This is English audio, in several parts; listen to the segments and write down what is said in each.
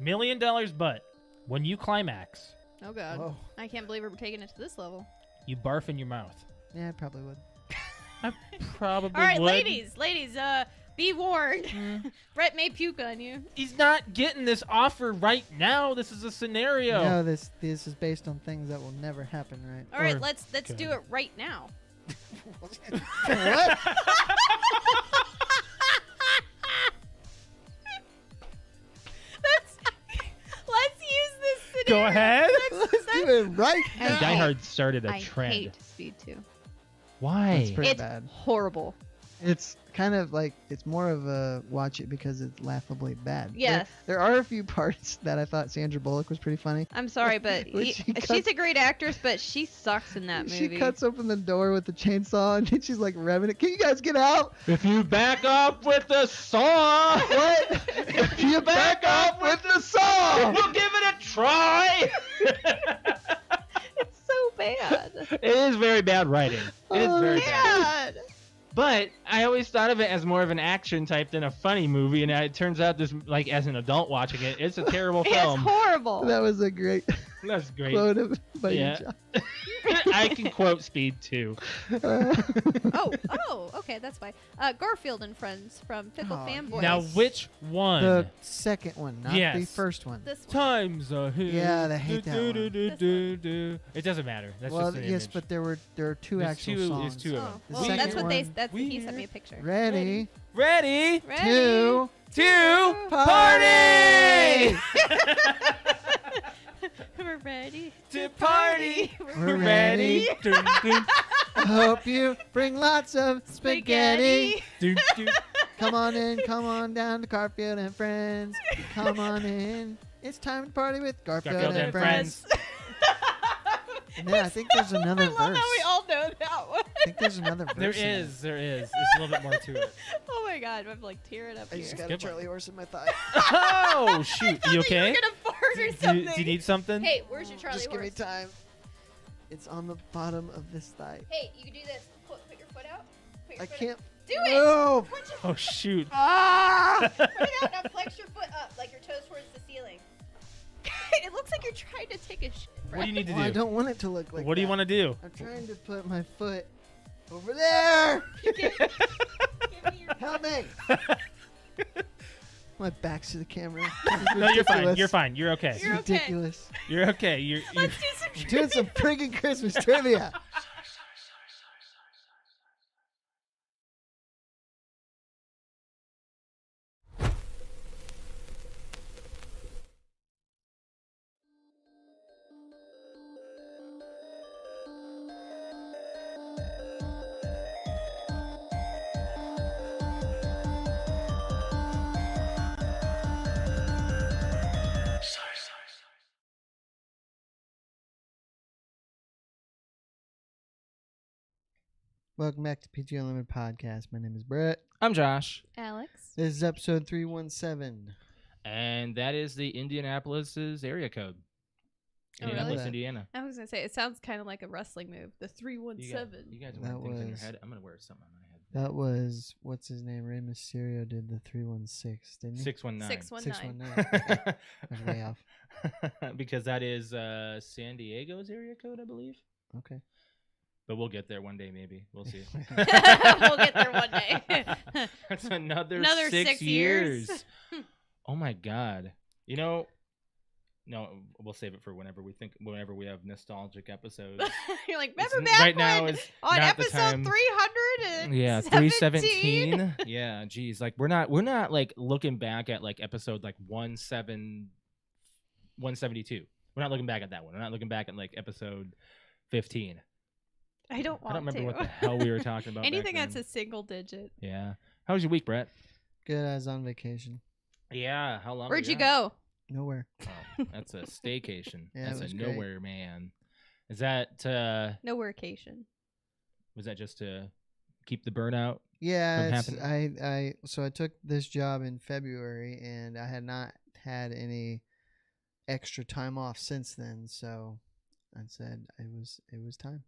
$1 million, but when you climax, Oh, God. Whoa. I can't believe we're taking it to this level. you barf in your mouth. Yeah, I probably would. I probably All right, would. ladies, be warned. Brett may puke on you. He's not getting this offer right now. This is a scenario. No, this is based on things that will never happen, right? All right, Or- let's okay. do it right now. What? Let's use this scenario. Go ahead. Let's do it right I now. Die Hard started a I trend. hate Speed 2. Why? That's pretty It's bad. horrible. It's kind of like, it's more of a watch it because it's laughably bad. Yes. There are a few parts that I thought Sandra Bullock was pretty funny. I'm sorry, but When she she's cuts- a great actress, but she sucks in that She movie. cuts open the door with the chainsaw and she's like revving it. Can you guys get out? If you back up with the saw, What? If you back up with the saw! we'll give it a try. It's so bad. It is very bad writing. It is very bad. Bad. But I always thought of it as more of an action type than a funny movie, and it turns out this, like, as an adult watching it, it's a terrible It's film. horrible. That was a great That's great. quote by Yeah. you, John. I can quote Speed too. Oh, okay, that's fine. Garfield and Friends from Fickle Oh, Fanboys. Now, which one? The second one, not the Yes. first one. This one. Times a hit. Yeah, I hate that one. Do. It doesn't matter. That's Well, just an yes, image. but there are two There's actual two, songs. There's two of Oh, them. The well, second that's what they. one- That's he sent me a picture. Ready, Ready? Ready. two, Two. party! We're ready To party. We're ready. Dun, dun, I hope you bring lots of spaghetti. dun, dun. Come on down to Garfield and Friends. Come on in. It's time to party with Garfield, Garfield and and Friends. And then I think there's another I verse. love how we all know that one. I think there's another verse. There in it. is. It's a little bit more to it. Oh my god, I'm like tearing up I here. just got a Good one. Charlie horse in my thigh. Oh shoot! You You okay? were gonna fart or Do something. you need something? Hey, where's your Charlie Just give me horse? time. It's on the bottom of this thigh. Hey, you can do this. Put your foot out. Put your I foot can't Out. Do it. move. Put your Oh shoot! Ah! Put it out. Now flex your foot up, like your toes towards the ceiling. It looks like you're trying to take a shit. What do you need to Well, I do? don't want it to look like What do you want to do? I'm trying to put my foot over there. Give me your. Help me. My back's to the camera. No, you're fine. Ridiculous. You're fine. You're okay. It's You're okay. ridiculous. You're okay. You're Let's do some. I'm doing some friggin' Christmas trivia. Welcome back to PTOUnlimited podcast. My name is Brett. I'm Josh, Alex. This is episode 317. and that is the Indianapolis's area code. Oh, really? Indianapolis, Indiana. I was gonna say it sounds kind of like a wrestling move. The You guys, 317. you guys That wear things in your was- head. I'm gonna wear something on my head. That was, what's his name? Rey Mysterio did the 316, didn't he? 619. 619. 619. I was way off. Because that is San Diego's area code, I believe. Okay. But we'll get there one day, maybe. We'll see. We'll get there one day. That's another, Another 6 6 years. Oh my god. You know, no, we'll save it for whenever we have nostalgic episodes. You're like, It's- remember back right now when is on not the episode time. 300? Yeah, 317. Yeah, geez, like we're not like looking back at like episode like 172. We're not looking back at that one. We're not looking back at like episode 15. I don't I want don't remember to. what the hell we were talking about. Anything back that's then. a single digit. Yeah. How was your week, Brett? Good, I was on vacation. Yeah. How long? Where'd were you gone? go? Nowhere. Oh, that's a staycation. Yeah, it That's was a great. nowhere man. Is that No workcation. was that just to keep the burnout? Yeah, From so I took this job in February and I had not had any extra time off since then, so I said it was time.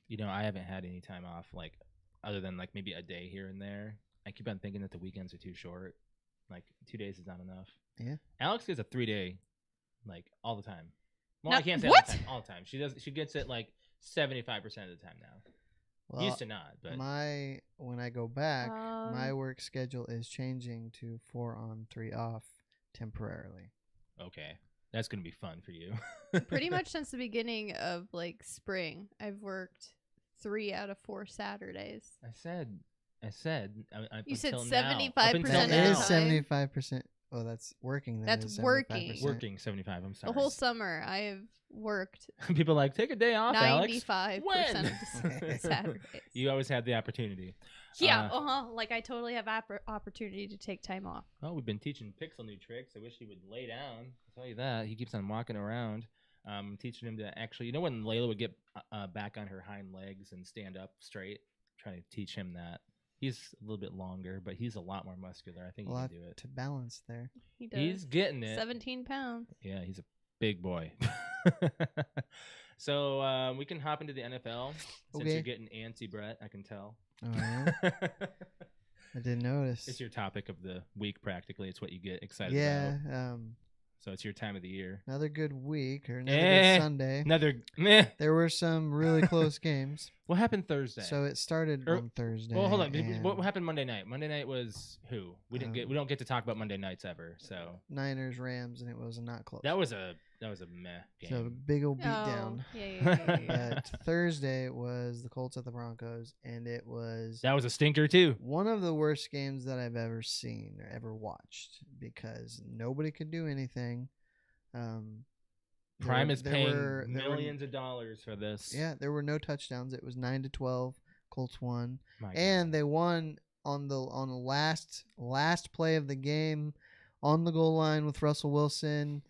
You know, I haven't had any time off, like other than like maybe a day here and there. I keep on thinking that the weekends are too short. Like 2 days is not enough. Yeah. Alex gets a 3-day, like all the time. Well, No, I can't say what? all the time. She does. She gets it like 75% of the time now. Well, Used to not, but when I go back, my Um, work schedule is changing to 4 on, 3 off temporarily. okay, that's gonna be fun for you. Pretty much since the beginning of like spring, I've worked 3 out of 4 Saturdays. I said. You said until now. Up 75% until That of now. the is time. 75%. Oh, that's working. Then That's is working. 75%. Working 75. I'm sorry. The whole summer, I have worked People are like, take a day off, Alex. 95% When? of the Saturdays. You always had the opportunity. Yeah, like I totally have opportunity to take time off. Oh, we've been teaching Pixel new tricks. I wish he would lay down. I'll tell you that. He keeps on walking around. Teaching him to actually, when Layla would get back on her hind legs and stand up straight, trying to teach him that. He's a little bit longer, but he's a lot more muscular. I think A he lot can do it. to balance there. He does. He's getting it. 17 pounds. Yeah, he's a big boy. So we can hop into the NFL since Okay. you're getting antsy, Brett. I can tell. Oh, yeah? I didn't notice. It's your topic of the week, practically. It's what you get excited yeah. about. So it's your time of the year. Another good week or another Eh. good Sunday. Another meh. There were some really close games. What happened Thursday? So it started on Thursday. Well, hold on. and What happened Monday night? Monday night was who? We don't get to talk about Monday nights ever. So Niners, Rams, and it was not close. that was a meh game. So big old beatdown. Oh, yeah. But Thursday was the Colts at the Broncos, and it was That was a stinker too. one of the worst games that I've ever seen or ever watched because nobody could do anything. Prime is paying there millions of dollars for this. Yeah, there were no touchdowns. It was 9-12. Colts won, My and God. they won on the last play of the game, on the goal line with Russell Wilson.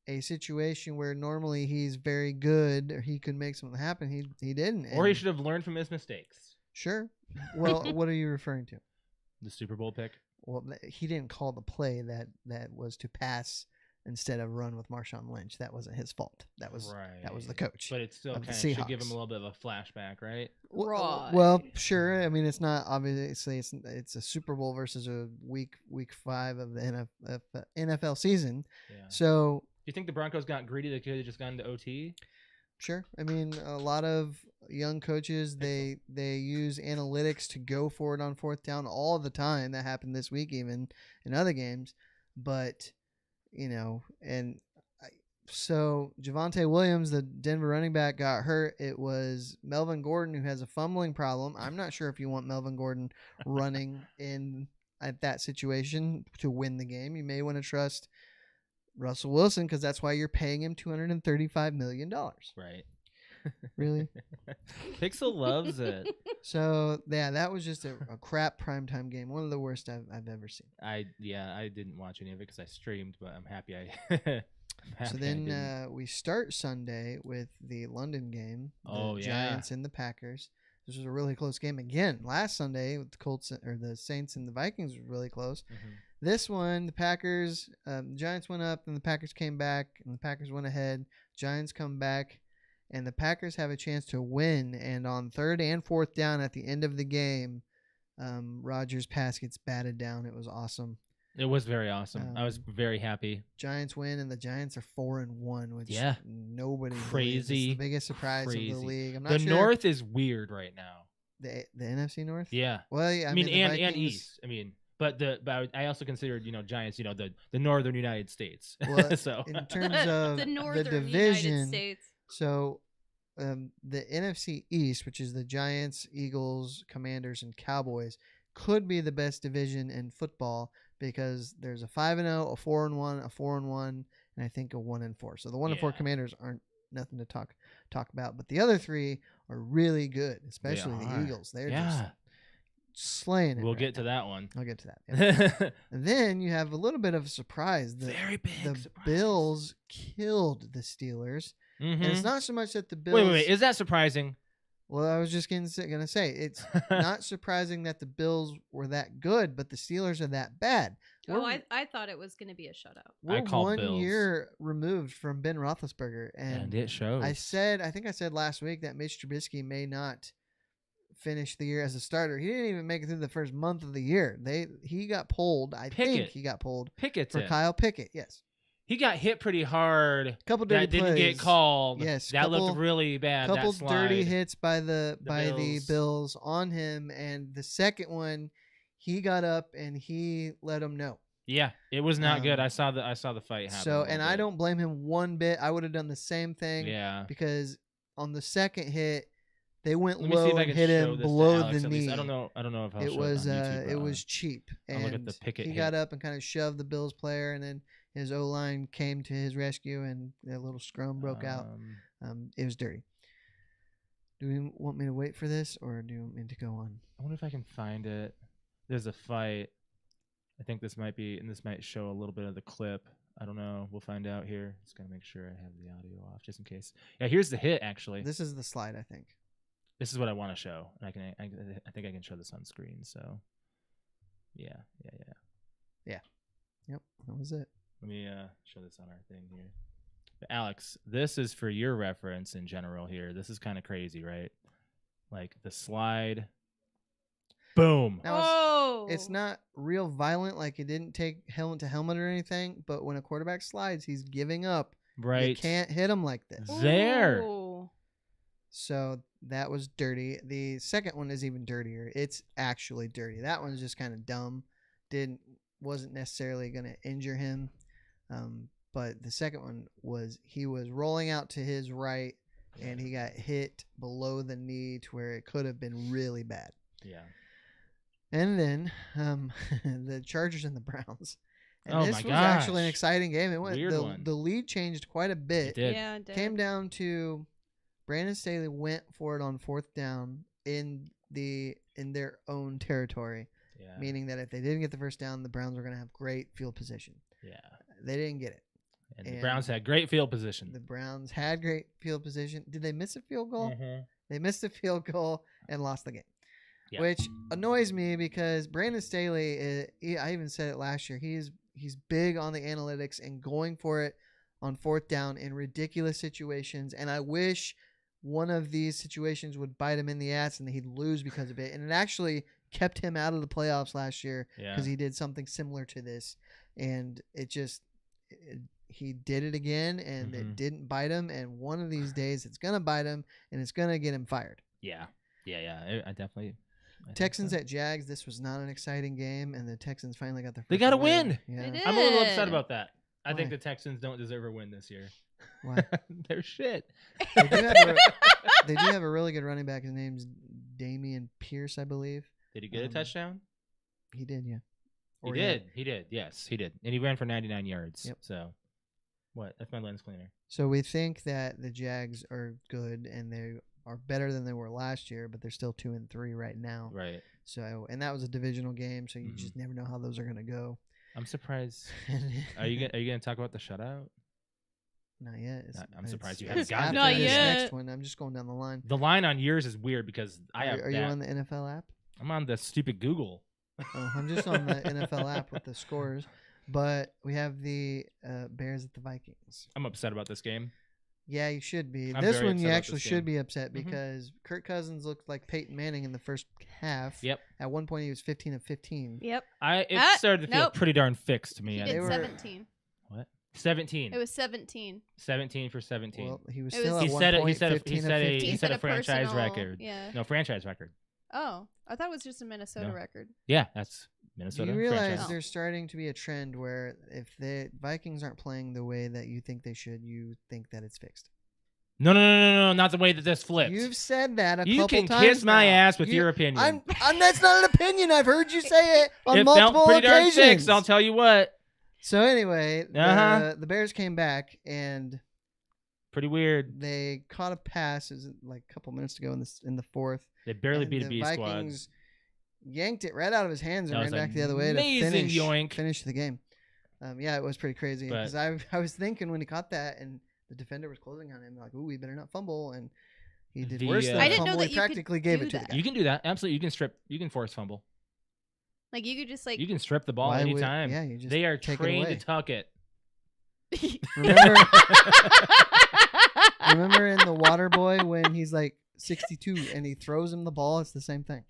A situation where normally he's very good, or he could make something happen. He didn't. Or he and- should have learned from his mistakes. Sure. Well, what are you referring to? The Super Bowl pick. Well, he didn't call the play that was to pass instead of run with Marshawn Lynch. That wasn't his fault. That was the coach. But it still of the kind of should give Seahawks. him a little bit of a flashback, right? Right. Well, sure. I mean, it's not obviously it's a Super Bowl versus a week 5 of the NFL season. Yeah. So Do you think the Broncos got greedy? They could have just gone to OT. sure. I mean, a lot of young coaches they use analytics to go for it on fourth down all the time. That happened this week, even in other games. But so Javonte Williams, the Denver running back, got hurt. It was Melvin Gordon who has a fumbling problem. I'm not sure if you want Melvin Gordon running in at that situation to win the game. You may want to trust Russell Wilson because that's why you're paying him $235 million. Right. Really? Pixel loves it. So yeah, that was just a crap primetime game. One of the worst I've ever seen. I didn't watch any of it because I streamed, but I'm happy I. So then we start Sunday with the London game, the Oh, yeah. Giants and the Packers. This was a really close game again. Last Sunday with the Colts or the Saints and the Vikings was really close. Mhm. This one, the Packers, the Giants went up and the Packers came back, and the Packers went ahead. Giants come back, and the Packers have a chance to win. And on 3rd and 4th down at the end of the game, Rodgers' pass gets batted down. It was awesome. It was very awesome. I was very happy. Giants win, and the Giants are 4-1, which Yeah. nobody believes. It's Crazy. the biggest surprise of Crazy. the league. I'm not The sure. North is weird right now. The NFC North. Yeah. Well, yeah, I mean, the and Vikings- East. I mean, but I also considered Giants. The northern United States. Well, So in terms of the northern division, United States. so the NFC East, which is the Giants, Eagles, Commanders, and Cowboys, could be the best division in football because there's a 5-0, a 4-1, a 4-1, and I think a 1-4. So the 1-4 Yeah. Commanders aren't nothing to talk about, but the other three are really good, especially the are. Eagles. They're yeah. just slaying it. We'll right get to now. that one. I'll get to that. Yeah. And then you have a little bit of a surprise. Very big. The surprise. Bills killed the Steelers. Mhm. And it's not so much that the Bills. Wait. Is that surprising? Well, I was just going to say it's not surprising that the Bills were that good, but the Steelers are that bad. Oh, We're, I thought it was going to be a shutout. we're call 1 Bills. year removed from Ben Roethlisberger, And and it shows. I think I said last week that Mitch Trubisky may not finish the year as a starter. He didn't even make it through the first month of the year. He got pulled. I think he got pulled Pickett's for in. Kyle Pickett. Yes. He got hit pretty hard. Couple dirty that didn't plays. get called. Yes, that looked really bad. Couple that slide. dirty hits by the Bills. Bills on him, and the second one, he got up and he let him know. Yeah, it was not good. I saw the fight happen. So, and I don't blame him one bit. I would have done the same thing. Yeah. Because on the second hit, they went Let me see if low I and can hit show him this to below Alex the at least. knee. I don't know if I'll It show was it on YouTube, it was cheap. I'll And look at the Pickett he hit. got up and kind of shoved the Bills player, and then his O-line came to his rescue, and a little scrum broke out. It was dirty. Do you want me to wait for this, or do you want me to go on? I wonder if I can find it. There's a fight. I think this might show a little bit of the clip. I don't know. We'll find out here. Just gotta make sure I have the audio off just in case. Yeah, here's the hit. Actually, This is the slide, I think. this is what I want to show, and I think I can show this on screen. So, yeah. Yep, that was it. Let me show this on our thing here. But Alex, this is for your reference in general here. This is kind of crazy, right? Like the slide. Boom. Now, it's not real violent, like it didn't take helmet to helmet or anything, but when a quarterback slides, he's giving up. Right. You can't hit him like this. There. Ooh. So that was dirty. The second one is even dirtier. It's actually dirty. That one's just kind of dumb. Wasn't necessarily going to injure him. But the second one he was rolling out to his right, and he got hit below the knee to where it could have been really bad. Yeah. And then the Chargers and the Browns. And Oh this my was actually an gosh. exciting game. It went Weird one. the lead changed quite a bit. It did. Yeah, it did. Came down to Brandon Staley went for it on fourth down in their own territory, Yeah. meaning that if they didn't get the first down, the Browns were going to have great field position. Yeah. They didn't get it. And the And Browns had great field position. The Browns had great field position. Did they miss a field goal? Mhm. They missed a field goal and lost the game. Yeah. Which annoys me because Brandon Staley, I even said it last year, he's big on the analytics and going for it on fourth down in ridiculous situations. And I wish one of these situations would bite him in the ass and he'd lose because of it. And it actually kept him out of the playoffs last year because he did something similar to this. And he did it again, and it didn't bite him. And one of these days it's going to bite him, and it's going to get him fired. Yeah. I definitely. Texans at Jags. This was not an exciting game, and the Texans finally got their first They got a win. win. Yeah. They did. I'm a little upset about that. I Why? think the Texans don't deserve a win this year. Why? They're shit. They do have a really good running back. His name's Damian Pierce, I believe. Did he get a touchdown? He did, yeah. He did. Yes, he did. And he ran for 99 yards. Yep. So, what? That's my lens cleaner. So we think that the Jags are good, and they are better than they were last year, but they're still 2-3 right now. Right. So, and that was a divisional game, so you just never know how those are going to go. I'm surprised. Are you gonna talk about the shutout? Not yet. I'm surprised you it's haven't gotten after to this Not yet. next one. I'm just going down the line. The line on yours is weird because I have. Are you on the NFL app? I'm on the stupid Google. Oh, I'm just on the NFL app with the scores. But we have the Bears at the Vikings. I'm upset about this game. Yeah, you should be. I'm This very one you upset about actually this should game. be upset because Kirk Cousins looked like Peyton Manning in the first half. Yep. At one point he was 15 of 15. Yep. It started to feel Nope. pretty darn fixed to me. He I did think. were- 17. What? 17. It was 17. 17 for 17. Well, he was It still was- at he one said it. point He said 15 he of said 15. he said a franchise personal- record. Yeah. No, franchise record. Oh, I thought it was just a Minnesota No. record. Yeah, that's Do Minnesota. you realize franchise. Oh. there's starting to be a trend where if the Vikings aren't playing the way that you think they should, you think that it's fixed? No, not the way that this flipped. You've said that a You couple can times kiss my now. ass with your opinion. I'm that's not an opinion. I've heard you say it on It multiple felt pretty darn occasions. fixed, I'll tell you what. So anyway, Uh-huh. the Bears came back and Pretty weird. they caught a pass. It was like a couple minutes to go in the fourth. They barely and beat a the B squad. Vikings yanked it right out of his hands and That ran was back the other way to amazing yoink. finish the game. Yeah, it was pretty crazy But- because I was thinking when he caught that and the defender was closing on him like, "Ooh, we better not fumble," and he did The, worse than I a didn't know fumble. that He you could practically gave do it to the that. guy. You can do that. Absolutely. You can force fumble. Like you could just like You can strip the ball Why would- anytime. yeah, you just they are take it trained to away. tuck it. Remember in the Water Boy when he's like 62 and he throws him the ball, it's the same thing.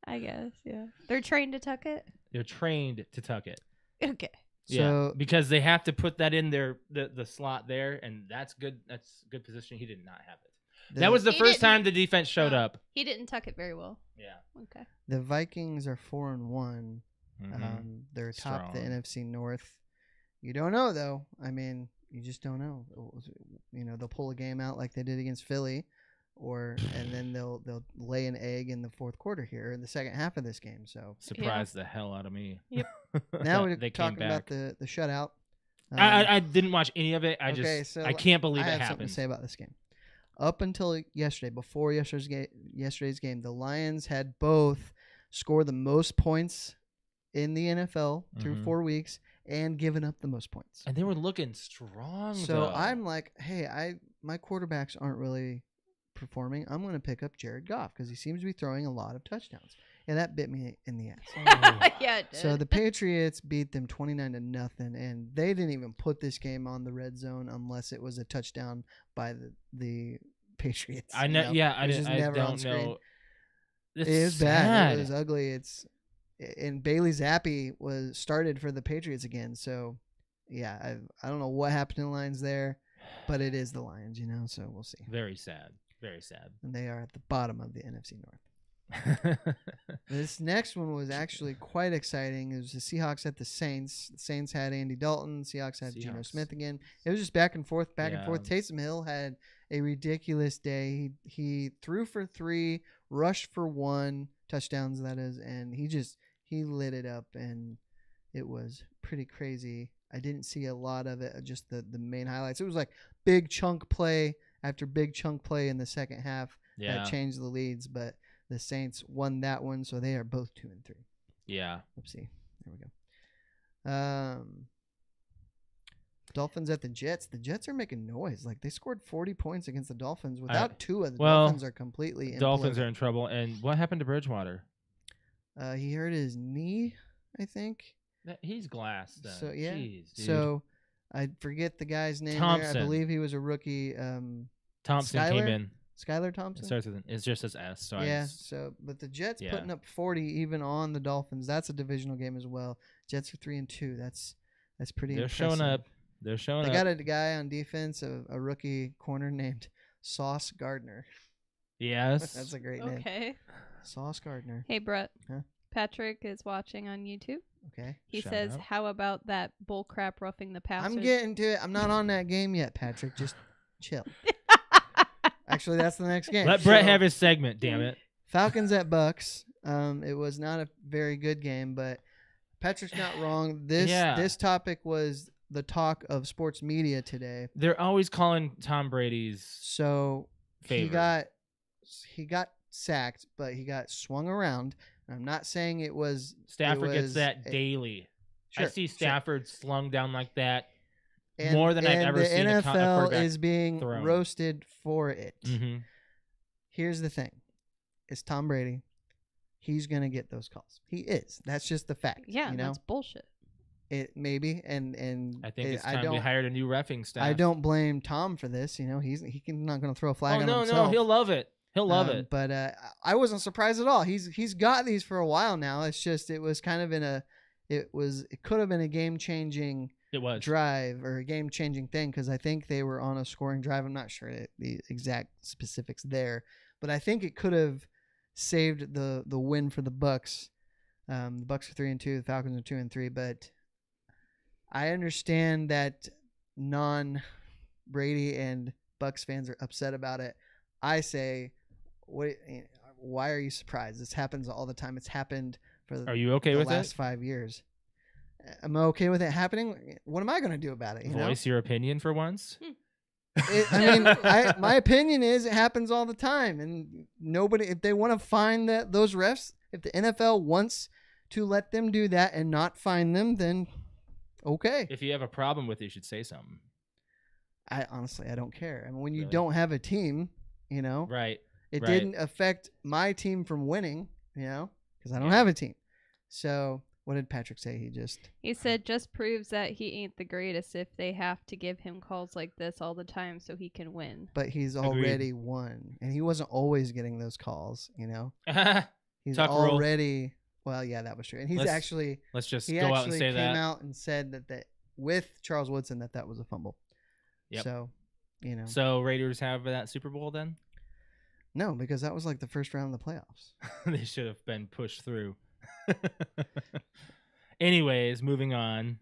I guess, yeah. They're trained to tuck it? They're trained to tuck it. Okay. So because they have to put that in the slot there, and that's good. That's good position. He did not have it. That was the He first didn't- time the defense showed up. He didn't tuck it very well. Yeah. Okay. the Vikings are 4-1. Mhm. They're atop the Strong. NFC North. You don't know though. I mean, you just don't know. You know, they'll pull a game out like they did against Philly, and then they'll lay an egg in the fourth quarter here in the second half of this game. So Surprised the hell out of me. Yep. now we're they came talking about back. the shutout. I didn't watch any of it. I okay, just so I can't believe I it have something happened. to say about this game. Up until yesterday, before yesterday's game, the Lions had both scored the most points in the NFL through Mhm. 4 weeks and given up the most points. And they were looking strong. So though. I'm like, hey, my quarterbacks aren't really performing. I'm going to pick up Jared Goff because he seems to be throwing a lot of touchdowns, and that bit me in the ass. Yeah, it So did. the Patriots beat them 29-0, and they didn't even put this game on the red zone unless it was a touchdown by the Patriots. I you know. Yeah, It was just I never on don't screen. know. It's It is sad. bad. It was ugly. And Bailey Zappi was started for the Patriots again. So yeah, I don't know what happened to the Lions there, but it is the Lions, you know. So we'll see. Very sad. Very sad. And they are at the bottom of the NFC North. This next one was actually quite exciting. It was the Seahawks at the Saints. The Saints had Andy Dalton. Seahawks had Geno Seahawks. Smith again. It was just back and forth, back and Yeah. forth. Taysom Hill had a ridiculous day. He threw for 3, rushed for 1, touchdowns that is, and he lit it up, and it was pretty crazy. I didn't see a lot of it, just the main highlights. It was like big chunk play after big chunk play in the second half Yeah. that changed the leads, but the Saints won that one, so they are both 2-3. Yeah. Oopsie. There we go. Dolphins at the Jets. The Jets are making noise. Like, they scored 40 points against the Dolphins. Without Tua, the Dolphins are completely Dolphins imploded. are in trouble. And what happened to Bridgewater? He hurt his knee, I think. He's glassed. Then. So, yeah. Jeez, dude. So, I forget the guy's name there. Thompson. I believe he was a rookie. Thompson came Skyler? in. Skylar It Thompson? starts with it just as S. So Yeah, but the Jets Yeah. putting up 40 even on the Dolphins. That's a divisional game as well. Jets are 3-2. That's pretty they're impressive. showing up. They're showing They up. got a guy on defense, a rookie corner named Sauce Gardner. Yes. That's a great name. Okay. Sauce Gardner. Hey, Brett. Huh? Patrick is watching on YouTube. Okay. He Shout says, out. "How about that bull crap roughing the passer?" I'm getting to it. I'm not on that game yet, Patrick. Just chill. Actually, that's the next game. Let Brett So, have his segment. Damn it. Falcons at Bucks. It was not a very good game, but Patrick's not wrong. This topic was the talk of sports media today. They're always calling Tom Brady's So favor. he got sacked, but he got swung around. And I'm not saying it was Stafford it gets was that a- daily. Sure, I see sure. Stafford slung down like that. And- more than I've and ever the seen a NFL quarterback is being thrown. roasted for it. Mm-hmm. Here's the thing: it's Tom Brady. He's gonna get those calls. He is. That's just the fact. Yeah, you know that's bullshit. it maybe and I think it's I time don't we hired a new reffing staff. I don't blame Tom for this. You know he's not gonna throw a flag Oh on no, himself. no, he'll love it. He'll love it. But I wasn't surprised at all. He's got these for a while now. It's just it was kind of it could have been a game changing It was. drive or a game changing thing because I think they were on a scoring drive. I'm not sure the exact specifics there, but I think it could have saved the win for the Bucks. The Bucks are 3-2. The Falcons are 2-3. But I understand that non-Brady and Bucks fans are upset about it. I say, why are you surprised? This happens all the time. It's happened for Are you okay the with last it? 5 years. Am I okay with it happening? What am I going to do about it? You know? Voice your opinion for once. I mean, my opinion is it happens all the time, and nobody. If they want to find those refs, if the NFL wants to let them do that and not fine them, then okay. If you have a problem with it, you should say something. I honestly, I don't care. I mean, when you Really? don't have a team, you know, Right. it right. didn't affect my team from winning, you know, because I don't Yeah. have a team. So What did Patrick say? He said just proves that he ain't the greatest if they have to give him calls like this all the time so he can win. But he's already won, and he wasn't always getting those calls. He's Tuck rule. already. Well, yeah, that was true, and he's actually. Let's just He go actually out and say that. came out and said that with Charles Woodson that was a fumble. Yep. So, So Raiders have that Super Bowl then? No, because that was like the first round of the playoffs. They should have been pushed through. Anyways, moving on.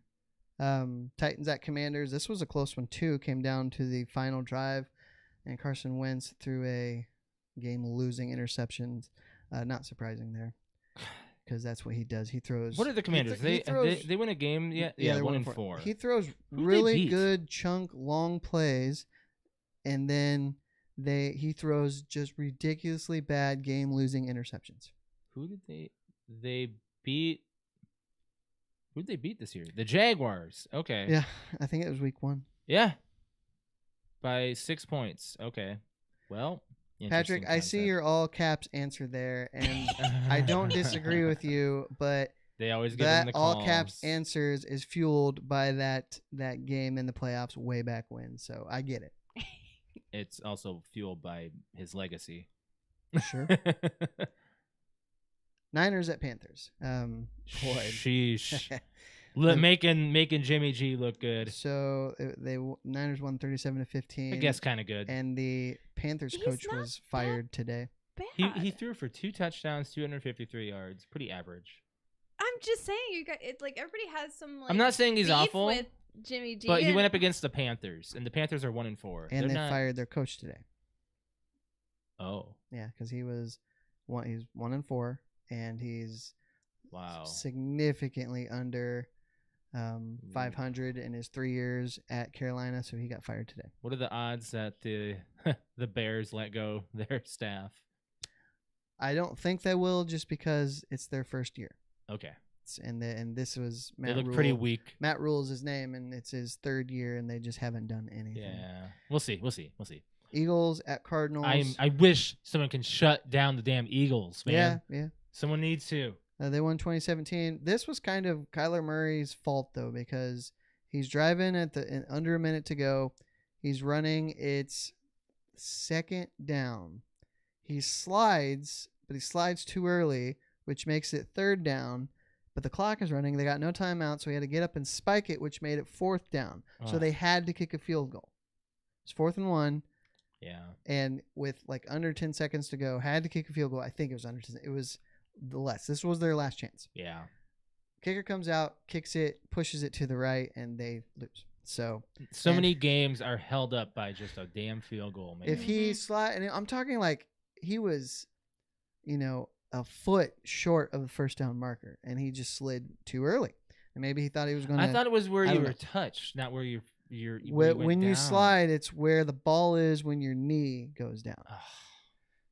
Titans at Commanders. This was a close one too. Came down to the final drive, and Carson Wentz threw a game-losing interception. Not surprising there, because that's what he does. He throws. What are the Commanders? They win a game yet? Yeah, they're 1-4. He throws Who'd really they beat? good chunk long plays, and then he throws just ridiculously bad game-losing interceptions. Who did they beat? Who did they beat this year? The Jaguars. Okay. Yeah, I think it was week 1. Yeah. By 6 points. Okay. Well, Patrick, I see your all caps answer there, and I don't disagree with you, but they always give him the calls. all caps answers is fueled by that game in the playoffs way back when. So I get it. It's also fueled by his legacy. Sure. Niners at Panthers. Boy. Sheesh. making Jimmy G look good. So Niners won 37-15. I guess kind of good. And the Panthers coach was fired today. He threw for 2 touchdowns, 253 yards. Pretty average. I'm just saying, you guys, it's like everybody has some. Like, I'm not saying he's beef awful with Jimmy G, but he went up against the Panthers, and the Panthers are 1-4. And they fired their coach today. Oh. Yeah, because he's 1-4. And he's wow significantly under 500 in his 3 years at Carolina, so he got fired today. What are the odds that the Bears let go their staff? I don't think they will, just because it's their first year. Okay. And this was Matt They look Rule. pretty weak. Matt Rule is his name, and it's his 3rd year, and they just haven't done anything. Yeah, we'll see. Eagles at Cardinals. I wish someone can shut down the damn Eagles, man. Yeah. Someone needs to. They won 2017. This was kind of Kyler Murray's fault, though, because he's driving under a minute to go. He's running. It's 2nd down. He slides, but he slides too early, which makes it 3rd down. But the clock is running. They got no timeout, so he had to get up and spike it, which made it 4th down. So they had to kick a field goal. It's 4th and 1. Yeah. And with like under 10 seconds to go, had to kick a field goal. I think it was under 10. It was less. This was their last chance. Yeah. Kicker comes out, kicks it, pushes it to the right, and they lose. So many games are held up by just a damn field goal, man. If he and I'm talking like he was, a foot short of the first down marker, and he just slid too early. And maybe he thought he was going to. I thought it was where you were touched, not where when you slide, it's where the ball is when your knee goes down,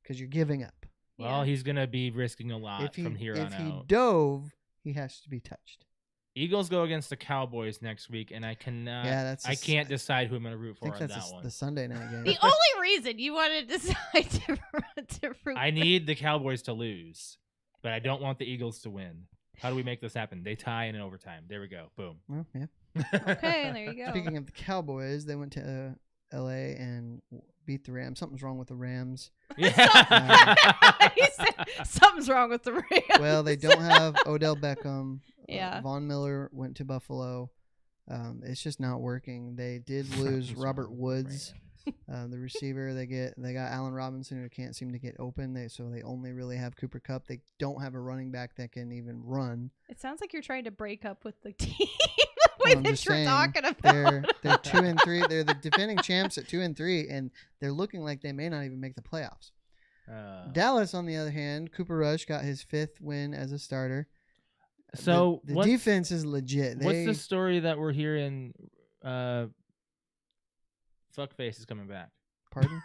because you're giving up. Well, he's going to be risking a lot from here on out. If he dove, he has to be touched. Eagles go against the Cowboys next week, and I cannot. Yeah, I can't decide who I'm going to root for on that one. The Sunday night game. The only reason you want to decide to root. I need the Cowboys to lose, but I don't want the Eagles to win. How do we make this happen? They tie in overtime. There we go. Boom. Well, yeah. Okay, there you go. Speaking of the Cowboys, they went to L.A. and beat the Rams. Something's wrong with the Rams. Yeah. He said something's wrong with the Rams. Well, they don't have Odell Beckham. Yeah. Von Miller went to Buffalo. It's just not working. They did lose Robert Woods, the receiver. They got Allen Robinson, who can't seem to get open. So they only really have Cooper Kupp. They don't have a running back that can even run. It sounds like you're trying to break up with the team. I'm just saying, talking about. They're 2-3. They're the defending champs at 2-3, and they're looking like they may not even make the playoffs. Dallas, on the other hand, Cooper Rush got his 5th win as a starter. So the defense is legit. What's the story that we're hearing? Fuckface is coming back. Pardon?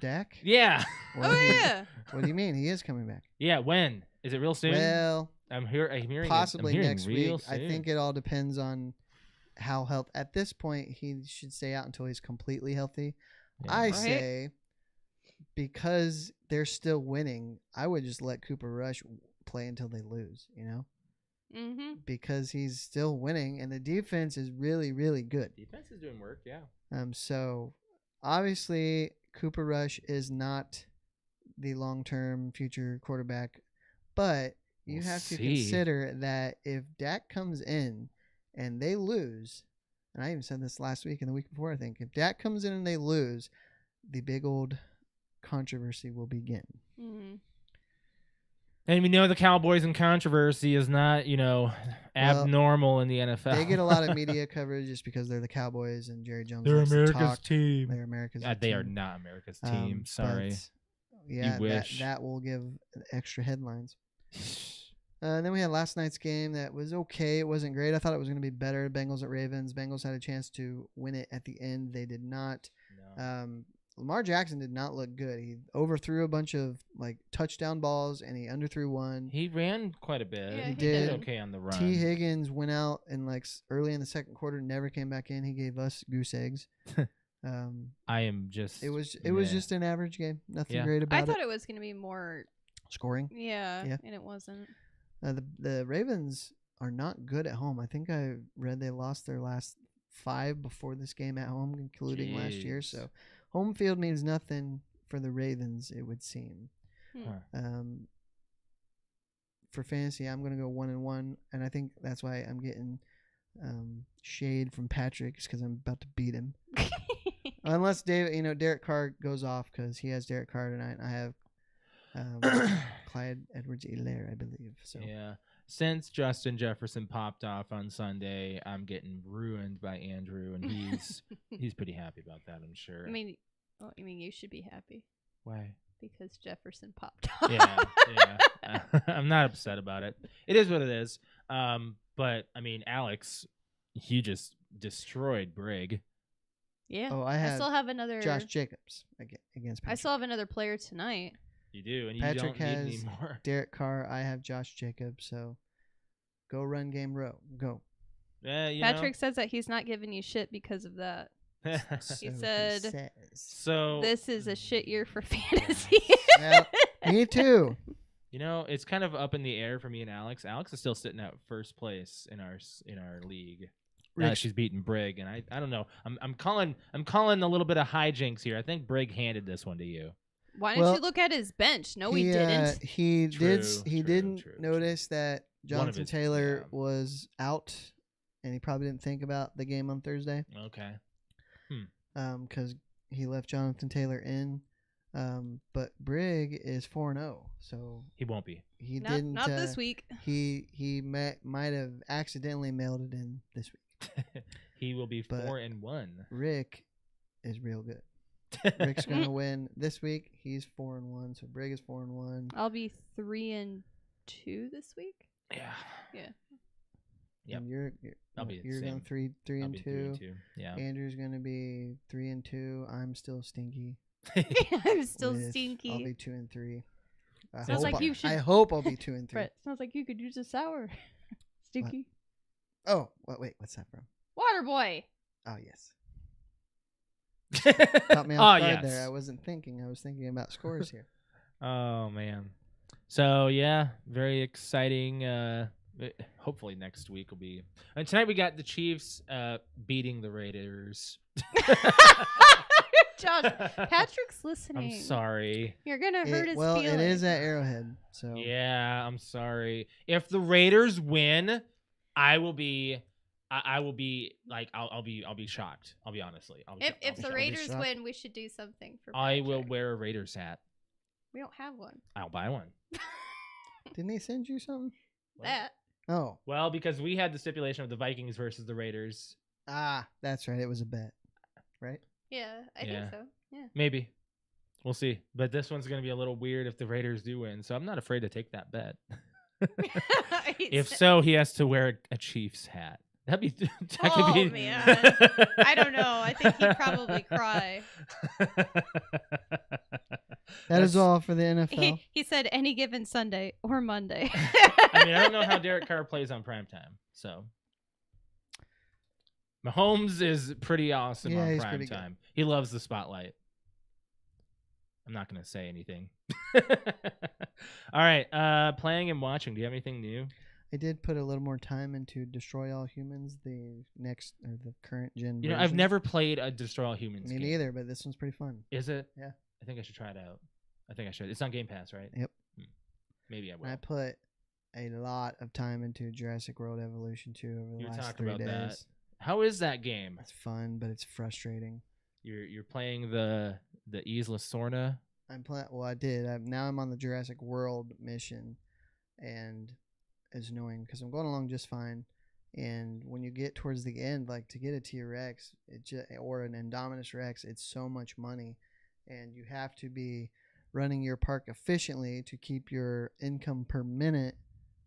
Dak? Yeah. Yeah. What do you mean? He is coming back. Yeah. When is it? Real soon? Well, I'm hearing possibly next week. Soon. I think it all depends on how health. At this point, he should stay out until he's completely healthy. Yeah. I say, because they're still winning, I would just let Cooper Rush play until they lose, Mm-hmm. because he's still winning and the defense is really, really good. Defense is doing work, yeah. So obviously Cooper Rush is not the long-term future quarterback, but you We'll have to see. consider that if Dak comes in and they lose, and I even said this last week and the week before, I think, if Dak comes in and they lose, the big old controversy will begin. Mm-hmm. And we know the Cowboys and controversy is not, abnormal in the NFL. They get a lot of media coverage just because they're the Cowboys and Jerry Jones They're likes to America's talk. team. They're America's They are team. not America's team. Sorry. But, yeah, You wish. that will give extra headlines. And then we had last night's game that was okay. It wasn't great. I thought it was going to be better. Bengals at Ravens. Bengals had a chance to win it at the end. They did not. No. Lamar Jackson did not look good. He overthrew a bunch of touchdown balls and he underthrew one. He ran quite a bit. Yeah, He he did. Okay on the run. T. Higgins went out and early in the second quarter, never came back in. He gave us goose eggs. I am just. It was meh. just an average game. Nothing Yeah. great about I it. thought it was going to be more. Scoring. Yeah, Yeah. and it wasn't. The Ravens are not good at home. I think I read they lost their last 5 before this game at home, including last year. Jeez. So home field means nothing for the Ravens, it would seem. Huh. For fantasy, I'm going to go 1-1, and I think that's why I'm getting shade from Patrick, because I'm about to beat him. Unless Derek Carr goes off, because he has Derek Carr tonight. I have Clyde Edwards-Helaire, I believe. So Yeah. Since Justin Jefferson popped off on Sunday, I'm getting ruined by Andrew, and he's pretty happy about that, I'm sure. I mean, you should be happy Why? because Jefferson popped off. Yeah. I'm not upset about it. It is what it is. But I mean, Alex, you just destroyed Brig. Yeah. Oh, I have still have another. Josh Jacobs against Patrick. I still have another player tonight. You do, and Patrick you don't has need any more. Derek Carr. I have Josh Jacobs. So go run game row. Go. Patrick says that he's not giving you shit because of that. He said, says. So This is a shit year for fantasy. Yeah, me too. it's kind of up in the air for me and Alex. Alex is still sitting at first place in our league. She's beating Brig, and I don't know. I'm calling a little bit of hijinks here. I think Brig handed this one to you. Why didn't you look at his bench? No, he didn't. He True, didn't true. notice that One of Jonathan his- Taylor yeah. was out, and he probably didn't think about the game on Thursday. Okay. Because he left Jonathan Taylor in. But Brig is 4-0, so He won't be. he Not, didn't. not this week. He might have accidentally mailed it in this week. He will be But- 4-1. Rick is real good. Rick's gonna win this week. He's 4-1, so Brig is 4-1. I'll be 3-2 this week. Yeah. Yeah. Yep. And you're I'll be the you're going same. 3 I'll and be 2. 3-2. Yeah. Andrew's gonna be 3-2. I'm still stinky. I'm still with- stinky. I'll be 2-3. Sounds like you should- I hope I'll be 2-3. Brett, sounds like you could use a sour. Stinky. Oh, wait, what's that from? Waterboy. Oh yes. Caught me off guard yes. there. I wasn't thinking. I was thinking about scores here. Oh man. So yeah, very exciting. Hopefully next week will be. And tonight we got the Chiefs beating the Raiders. Josh, Patrick's listening. I'm sorry. You're gonna hurt his Well, feelings. it is at Arrowhead, so Yeah, I'm sorry. If the Raiders win, I will be. I will be like I'll be shocked. I'll be honestly. If the shocked. Raiders shocked. win, we should do something for. I will Patrick. wear a Raiders hat. We don't have one. I'll buy one. didn't he send you something? That. Oh, Well, because we had the stipulation of the Vikings versus the Raiders. that's right. It was a bet, right? Yeah, I Yeah. think so. Yeah. Maybe. We'll see. But this one's going to be a little weird if the Raiders do win. So I'm not afraid to take that bet. If so, he has to wear a Chiefs hat. That'd be. That could Oh, be, man. I don't know. I think he'd probably cry. That is all for the NFL. He said any given Sunday or Monday. I mean, I don't know how Derek Carr plays on primetime. So Mahomes is pretty awesome Yeah, on he's pretty good. primetime. He loves the spotlight. I'm not gonna say anything. All right, playing and watching. Do you have anything new? I did put a little more time into Destroy All Humans, the current gen. You know, I've version. never played a Destroy All Humans. Me game. neither, but this one's pretty fun. Is it? Yeah. I think I should try it out. I think I should. It's on Game Pass, right? Yep. Maybe I will. And I put a lot of time into Jurassic World Evolution 2 over the You last talked 3 about days. that. How is that game? It's fun, but it's frustrating. You're playing the Isla Sorna. I'm playing. Well, I did. Now I'm on the Jurassic World mission, and it's annoying because I'm going along just fine. And when you get towards the end, like to get a T-Rex, or an Indominus Rex, it's so much money, and you have to be running your park efficiently to keep your income per minute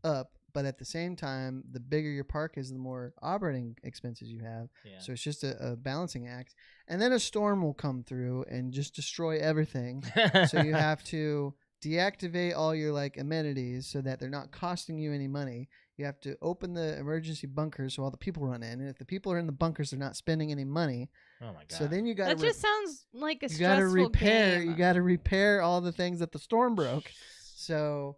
up. But at the same time, the bigger your park is, the more operating expenses you have. Yeah. So it's just a balancing act. And then a storm will come through and just destroy everything. So you have to deactivate all your like amenities so that they're not costing you any money. You have to open the emergency bunkers so all the people run in. And if the people are in the bunkers, they're not spending any money. Oh my god. So then you got That just sounds like a you got to stressful repair. game. You got to repair all the things that the storm broke. So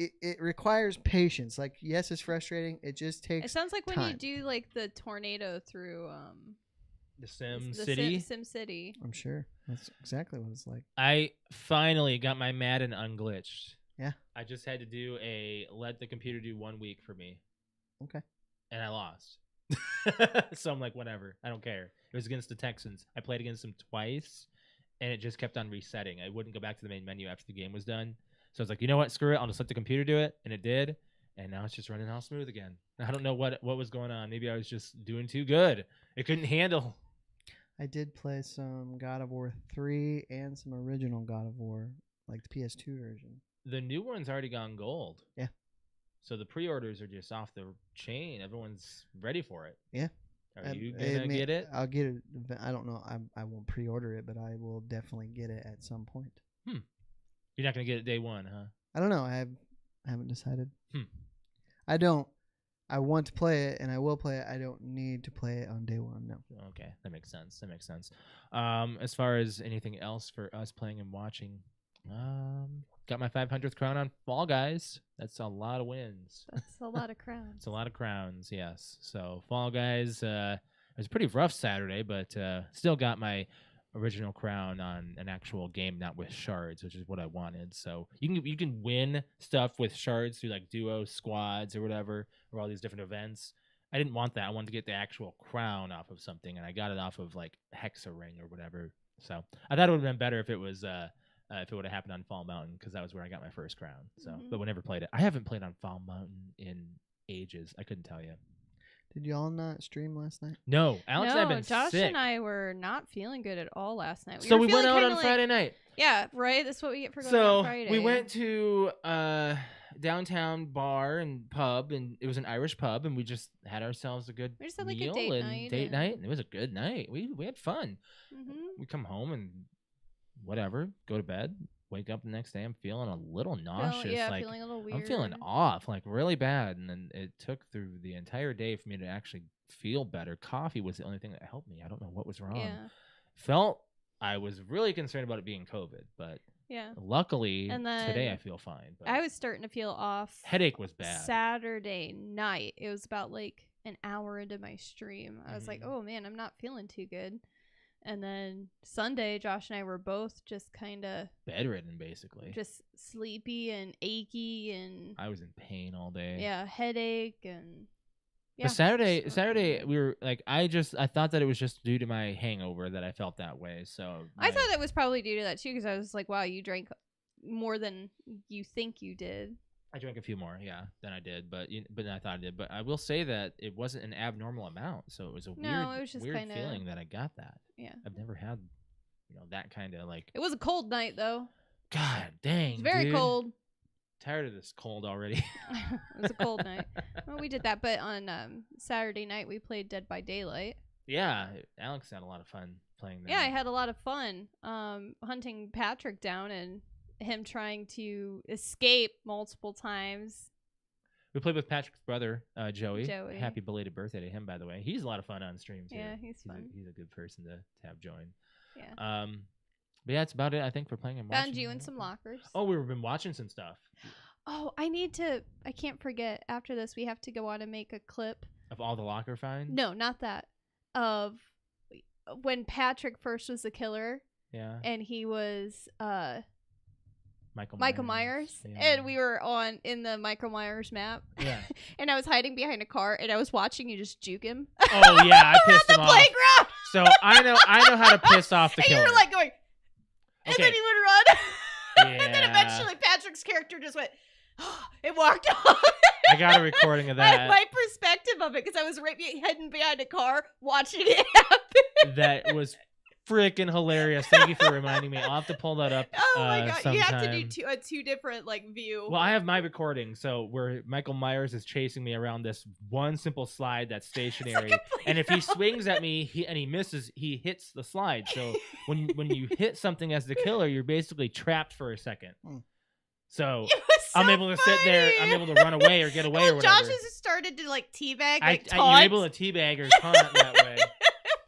it requires patience. Like, yes, it's frustrating. It just takes. It sounds like when time. you do like the tornado through the Sim the City. Sim City. I'm sure that's exactly what it's like. I finally got my Madden unglitched. Yeah. I just had to do let the computer do 1 week for me. Okay. And I lost. So I'm like, whatever. I don't care. It was against the Texans. I played against them twice, and it just kept on resetting. I wouldn't go back to the main menu after the game was done. So I was like, you know what? Screw it. I'll just let the computer do it. And it did. And now it's just running all smooth again. I don't know what was going on. Maybe I was just doing too good. It couldn't handle. I did play some God of War 3 and some original God of War, like the PS2 version. The new one's already gone gold. Yeah. So the pre-orders are just off the chain. Everyone's ready for it. Yeah. Are you gonna get it? I'll get it. I don't know. I won't pre-order it, but I will definitely get it at some point. You're not gonna get it day one, huh? I don't know. I haven't decided. Hmm. I want to play it, and I will play it. I don't need to play it on day one. No. Okay, that makes sense. As far as anything else for us playing and watching, got my 500th crown on Fall Guys. That's a lot of wins. That's a lot of crowns. It's a lot of crowns, yes. So Fall Guys, it was a pretty rough Saturday, but still got my original crown on an actual game, not with shards, which is what I wanted. So you can win stuff with shards through like duo squads or whatever, or all these different events. I didn't want that. I wanted to get the actual crown off of something, and I got it off of like Hexa Ring or whatever. So I thought it would have been better if it was if it would have happened on Fall Mountain, because that was where I got my first crown. So, but we never played it. I haven't played on Fall Mountain in ages. I couldn't tell you. Did y'all not stream last night? No, Alex and I have been Josh sick. and I were not feeling good at all last night. So were we went feeling out kinda on Friday night. Yeah, right. That's what we get for going So on Friday. we went to downtown bar and pub, and it was an Irish pub, and we just had ourselves a good We just had, like, a meal date and night date and- night, and it was a good night. We had fun. Mm-hmm. We come home and whatever, go to bed, wake up the next day. I'm feeling a little nauseous. Like feeling a little weird. I'm feeling off, like really bad. And then it took through the entire day for me to actually feel better. Coffee was the only thing that helped me. I don't know what was wrong. Yeah. I was really concerned about it being COVID, but Yeah. luckily And then today I feel fine. But I was starting to feel off. headache was bad. Saturday night. It was about like an hour into my stream. I was like, Mhm. oh man, I'm not feeling too good. And then Sunday, Josh and I were both just kind of Bedridden, basically. just sleepy and achy and I was in pain all day. yeah, headache and yeah. But Saturday we were like, I thought that it was just due to my hangover that I felt that way. So I thought that was probably due to that too, because I was like, wow, you drank more than you think you did. I drank a few more, yeah, than I did, but I thought I did. But I will say that it wasn't an abnormal amount, so it was a it was just weird kinda- feeling that I got that. Yeah. I've never had, that kind of like. It was a cold night though. God dang, It was very dude. cold. Tired of this cold already. It was a cold night. Well, we did that, but on Saturday night we played Dead by Daylight. Yeah, Alex had a lot of fun playing that. Yeah, I had a lot of fun hunting Patrick down and him trying to escape multiple times. We played with Patrick's brother, Joey. Joey. Happy belated birthday to him, by the way. He's a lot of fun on stream too. Yeah, he's fun. He's a good person to have join. Yeah. But yeah, that's about it. I think for playing and watching. Found you in some lockers. Oh, we've been watching some stuff Oh, I can't forget. After this, we have to go on and make a clip. of all the locker finds. No, not that. Of when Patrick first was the killer Yeah. and he was Michael Myers, Yeah. and we were in the Michael Myers map. Yeah. And I was hiding behind a car, and I was watching you just juke him. Oh yeah, I pissed him the off. playground. So I know how to piss off the And killer. you were like going, and Okay. then he would run. And then Yeah. eventually Patrick's character just went, and walked off. I got a recording of that. My perspective of it, because I was right hidden behind a car watching it happen. That was freaking hilarious. Thank you for reminding me. I'll have to pull that up. Oh my god! Sometime. You have to do two different view. Well, I have my recording, so where Michael Myers is chasing me around this one simple slide that's stationary, and if he swings at me and he misses, he hits the slide. So when you hit something as the killer, you're basically trapped for a second. So It was so I'm able to sit there. I'm able to run away or get away or Well, whatever. Josh has started to teabag, You're able to teabag or taunt that way.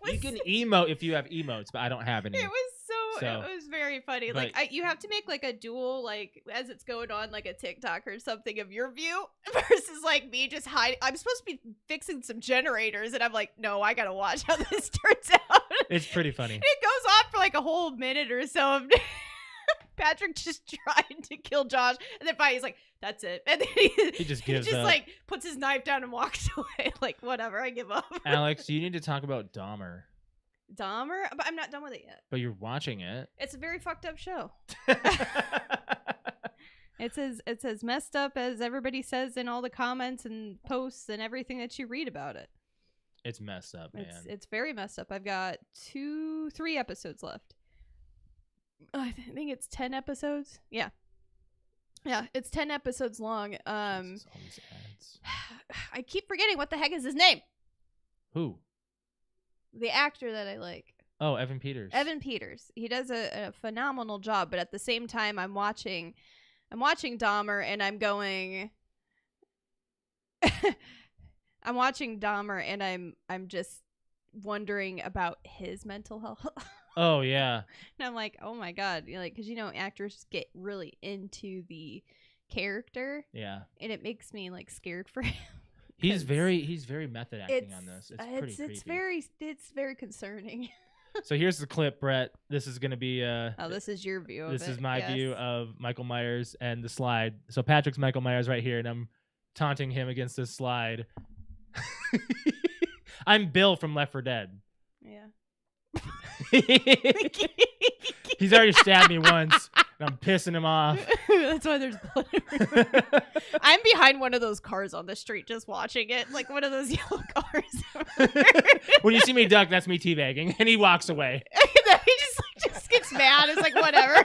was- You can emote if you have emotes, but I don't have any. It was So, it was very funny. but- You have to make a dual as it's going on a TikTok or something of your view versus me just hiding. I'm supposed to be fixing some generators and I'm like, no, I gotta watch how this turns out. It's pretty funny. It goes on for a whole minute or so of Patrick just trying to kill Josh, and then finally he's like, "That's it," and then He just gives up. puts his knife down and walks away. Whatever, I give up. Alex, you need to talk about Dahmer, Dahmer, but I'm not done with it yet. but you're watching it. It's a very fucked up show. It's as messed up as everybody says in all the comments and posts and everything that you read about it. It's messed up, man. It's very messed up. I've got 3 episodes left. I think it's 10 episodes. Yeah, it's 10 episodes long. Jesus, all these ads. I keep forgetting what the heck is his name. Who? The actor that I like. Oh, Evan Peters. Evan Peters. He does a phenomenal job, but at the same time I'm watching Dahmer and I'm going I'm watching Dahmer and I'm just wondering about his mental health. Oh yeah. And I'm like, oh my god, because actors get really into the character, Yeah. and it makes me scared for him. He's very method acting on this. It's pretty creepy. It's very concerning. So here's the clip, Brett. This is gonna be Oh, this is your view of it. this is my yes. view of Michael Myers and the slide. So Patrick's Michael Myers right here, and I'm taunting him against this slide. I'm Bill from Left 4 Dead. Yeah. He's already stabbed me once, and I'm pissing him off. That's why there's blood everywhere. I'm behind one of those cars on the street just watching it, one of those yellow cars. When you see me duck, that's me teabagging, and he walks away. And then he just gets mad. It's whatever.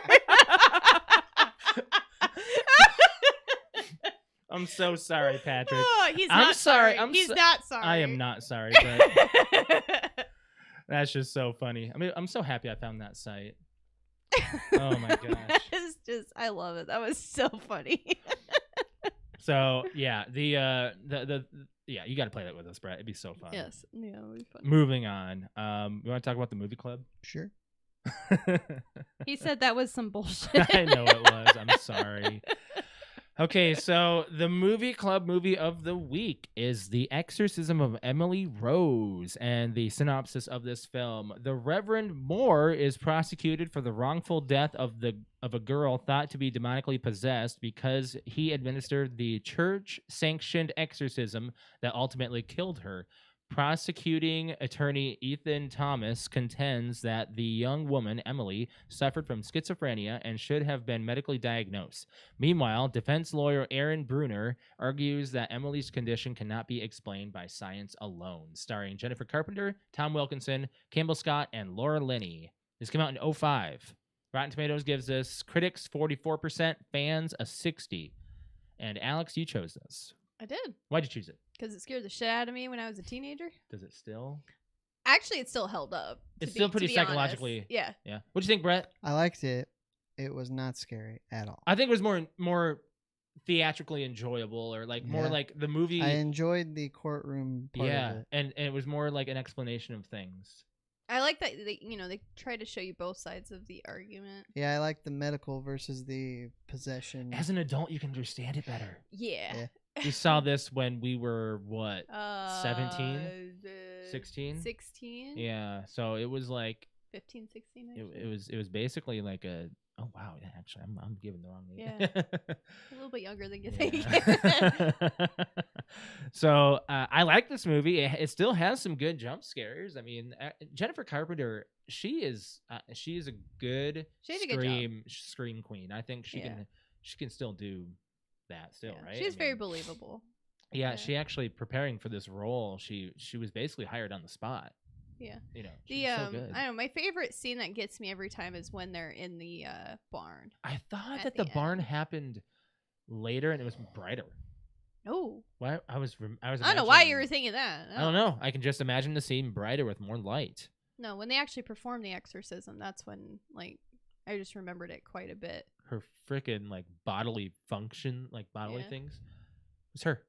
I'm so sorry, Patrick. Oh, he's I'm not sorry. He's not sorry. I am not sorry, but that's just so funny. I mean, I'm so happy I found that site. Oh my gosh. It's just, I love it. That was so funny. So yeah, the you got to play that with us, Brett. It'd be so fun. Yes. Yeah, it'll be fun. Moving on. You want to talk about the movie club? Sure. He said that was some bullshit. I know it was. I'm sorry. Okay, so the movie club movie of the week is The Exorcism of Emily Rose, and the synopsis of this film: the Reverend Moore is prosecuted for the wrongful death of a girl thought to be demonically possessed because he administered the church-sanctioned exorcism that ultimately killed her. Prosecuting attorney Ethan Thomas contends that the young woman, Emily, suffered from schizophrenia and should have been medically diagnosed. Meanwhile, defense lawyer Aaron Bruner argues that Emily's condition cannot be explained by science alone. Starring Jennifer Carpenter, Tom Wilkinson, Campbell Scott, and Laura Linney. This came out in 2005. Rotten Tomatoes gives this critics 44%, fans a 60%. And Alex, you chose this. I did. Why'd you choose it? Because it scared the shit out of me when I was a teenager. Does it still? Actually, it's still held up. It's still pretty psychologically. Honest. Yeah. Yeah. What'd you think, Brett? I liked it. It was not scary at all. I think it was more theatrically enjoyable, or more Yeah. like the movie. I enjoyed the courtroom part of yeah, it. and it was more like an explanation of things. I like that they try to show you both sides of the argument. Yeah, I like the medical versus the possession. As an adult, you can understand it better. Yeah. We saw this when we were, what, 17? 16? 16? Yeah, so it was like 15, 16, actually. it was basically like a, oh wow, yeah, actually I'm giving the wrong age. Yeah. A little bit younger than you think. Yeah. So I like this movie. It still has some good jump scares. I mean, Jennifer Carpenter, she is a good She did a good job. scream queen. I think she can still do that still, right? She's very believable. Yeah, she actually preparing for this role. She was basically hired on the spot. Yeah. You know, The so good. I don't know, my favorite scene that gets me every time is when they're in the barn. I thought at that the the barn end. happened later and it was brighter. Oh. Why I was I don't know why you imagining- were thinking that. I don't know. I can just imagine the scene brighter with more light. No, when they actually perform the exorcism, that's when I just remembered it quite a bit. Her freaking bodily function, bodily Yeah. things. It's her.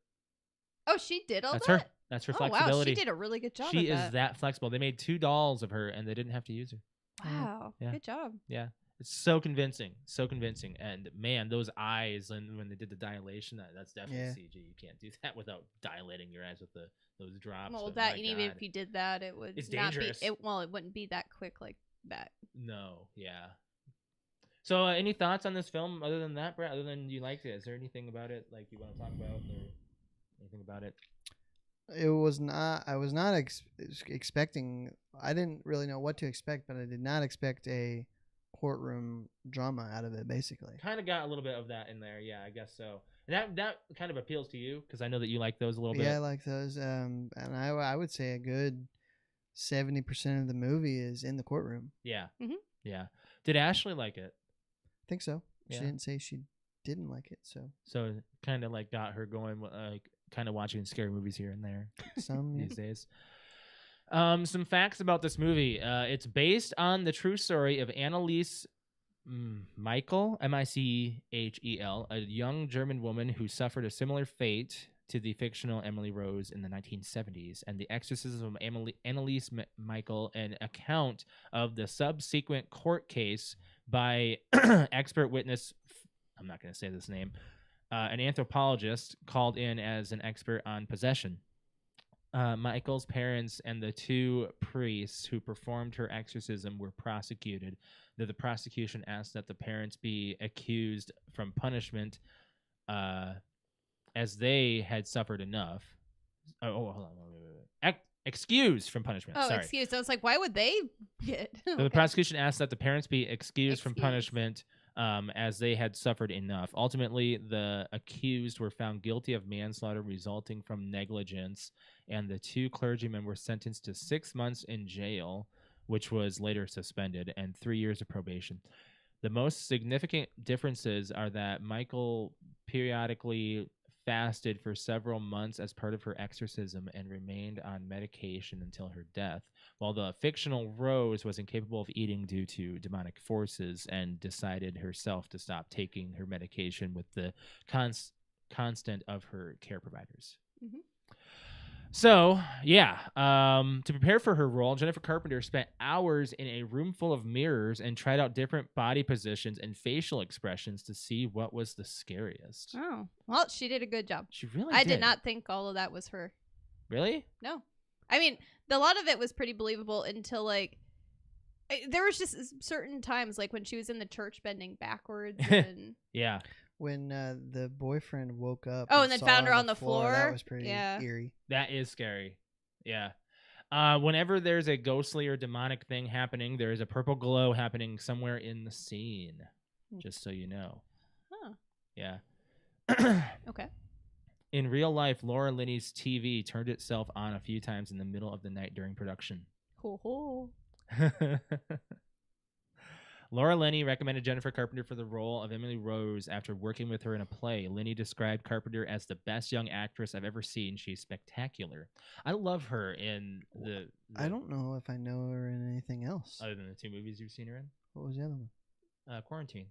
Oh, she did all That's that? her. That's her Oh, wow, flexibility. she did a really good job She at is that. that flexible. They made 2 dolls of her and they didn't have to use her. Wow. Yeah. Good job. Yeah. It's so convincing. So convincing. And man, those eyes, and when they did the dilation, that's definitely Yeah. CG. You can't do that without dilating your eyes with those drops. Well, but that my even God. if you did that, it would It's not dangerous. be. It wouldn't be that quick like that. No, yeah. So, any thoughts on this film other than that, Brett? Other than you liked it, is there anything about it you want to talk about, or anything about it? It was not. I was not expecting. I didn't really know what to expect, but I did not expect a courtroom drama out of it. Basically, Kind of got a little bit of that in there, yeah, I guess so. And that kind of appeals to you because I know that you like those a little bit. yeah, I like those. And I would say a good 70% of the movie is in the courtroom. Yeah, Mhm. yeah. Did Ashley like it? I think so. Yeah. She didn't say she didn't like it, so So kind of got her going, kind of watching scary movies here and there some. these days. Some facts about this movie. It's based on the true story of Anneliese Michel, Michel, a young German woman who suffered a similar fate to the fictional Emily Rose in the 1970s, and the exorcism of Anneliese Michel, an account of the subsequent court case by expert witness, I'm not going to say this name, an anthropologist called in as an expert on possession. Michael's parents and the 2 priests who performed her exorcism were prosecuted. The prosecution asked that the parents be accused from punishment as they had suffered enough. Hold on. Wait. Excused from punishment. Oh, Sorry. excuse. I was like, why would they get? So the prosecution asked that the parents be excused from Excused. punishment as they had suffered enough. Ultimately, the accused were found guilty of manslaughter resulting from negligence, and the 2 clergymen were sentenced to 6 months in jail, which was later suspended, and 3 years of probation. The most significant differences are that Michael periodically fasted for several months as part of her exorcism and remained on medication until her death, while the fictional Rose was incapable of eating due to demonic forces and decided herself to stop taking her medication with the constant of her care providers. Mhm. So, yeah, to prepare for her role, Jennifer Carpenter spent hours in a room full of mirrors and tried out different body positions and facial expressions to see what was the scariest. Oh, well, she did a good job. She really I did not think all of that was her. Really? No, I mean, a lot of it was pretty believable until there was just certain times when she was in the church bending backwards and Yeah. When the boyfriend woke up. and then saw found her her on the floor. That was pretty Yeah. eerie. That is scary. Yeah. Whenever there's a ghostly or demonic thing happening, there is a purple glow happening somewhere in the scene. Just so you know. Huh. Yeah. Okay. In real life, Laura Linney's TV turned itself on a few times in the middle of the night during production. Cool. Laura Linney recommended Jennifer Carpenter for the role of Emily Rose after working with her in a play. Linney described Carpenter as the best young actress I've ever seen. She's spectacular. I love her in the I don't know if I know her in anything else. other than the 2 movies you've seen her in. What was the other one? Quarantine.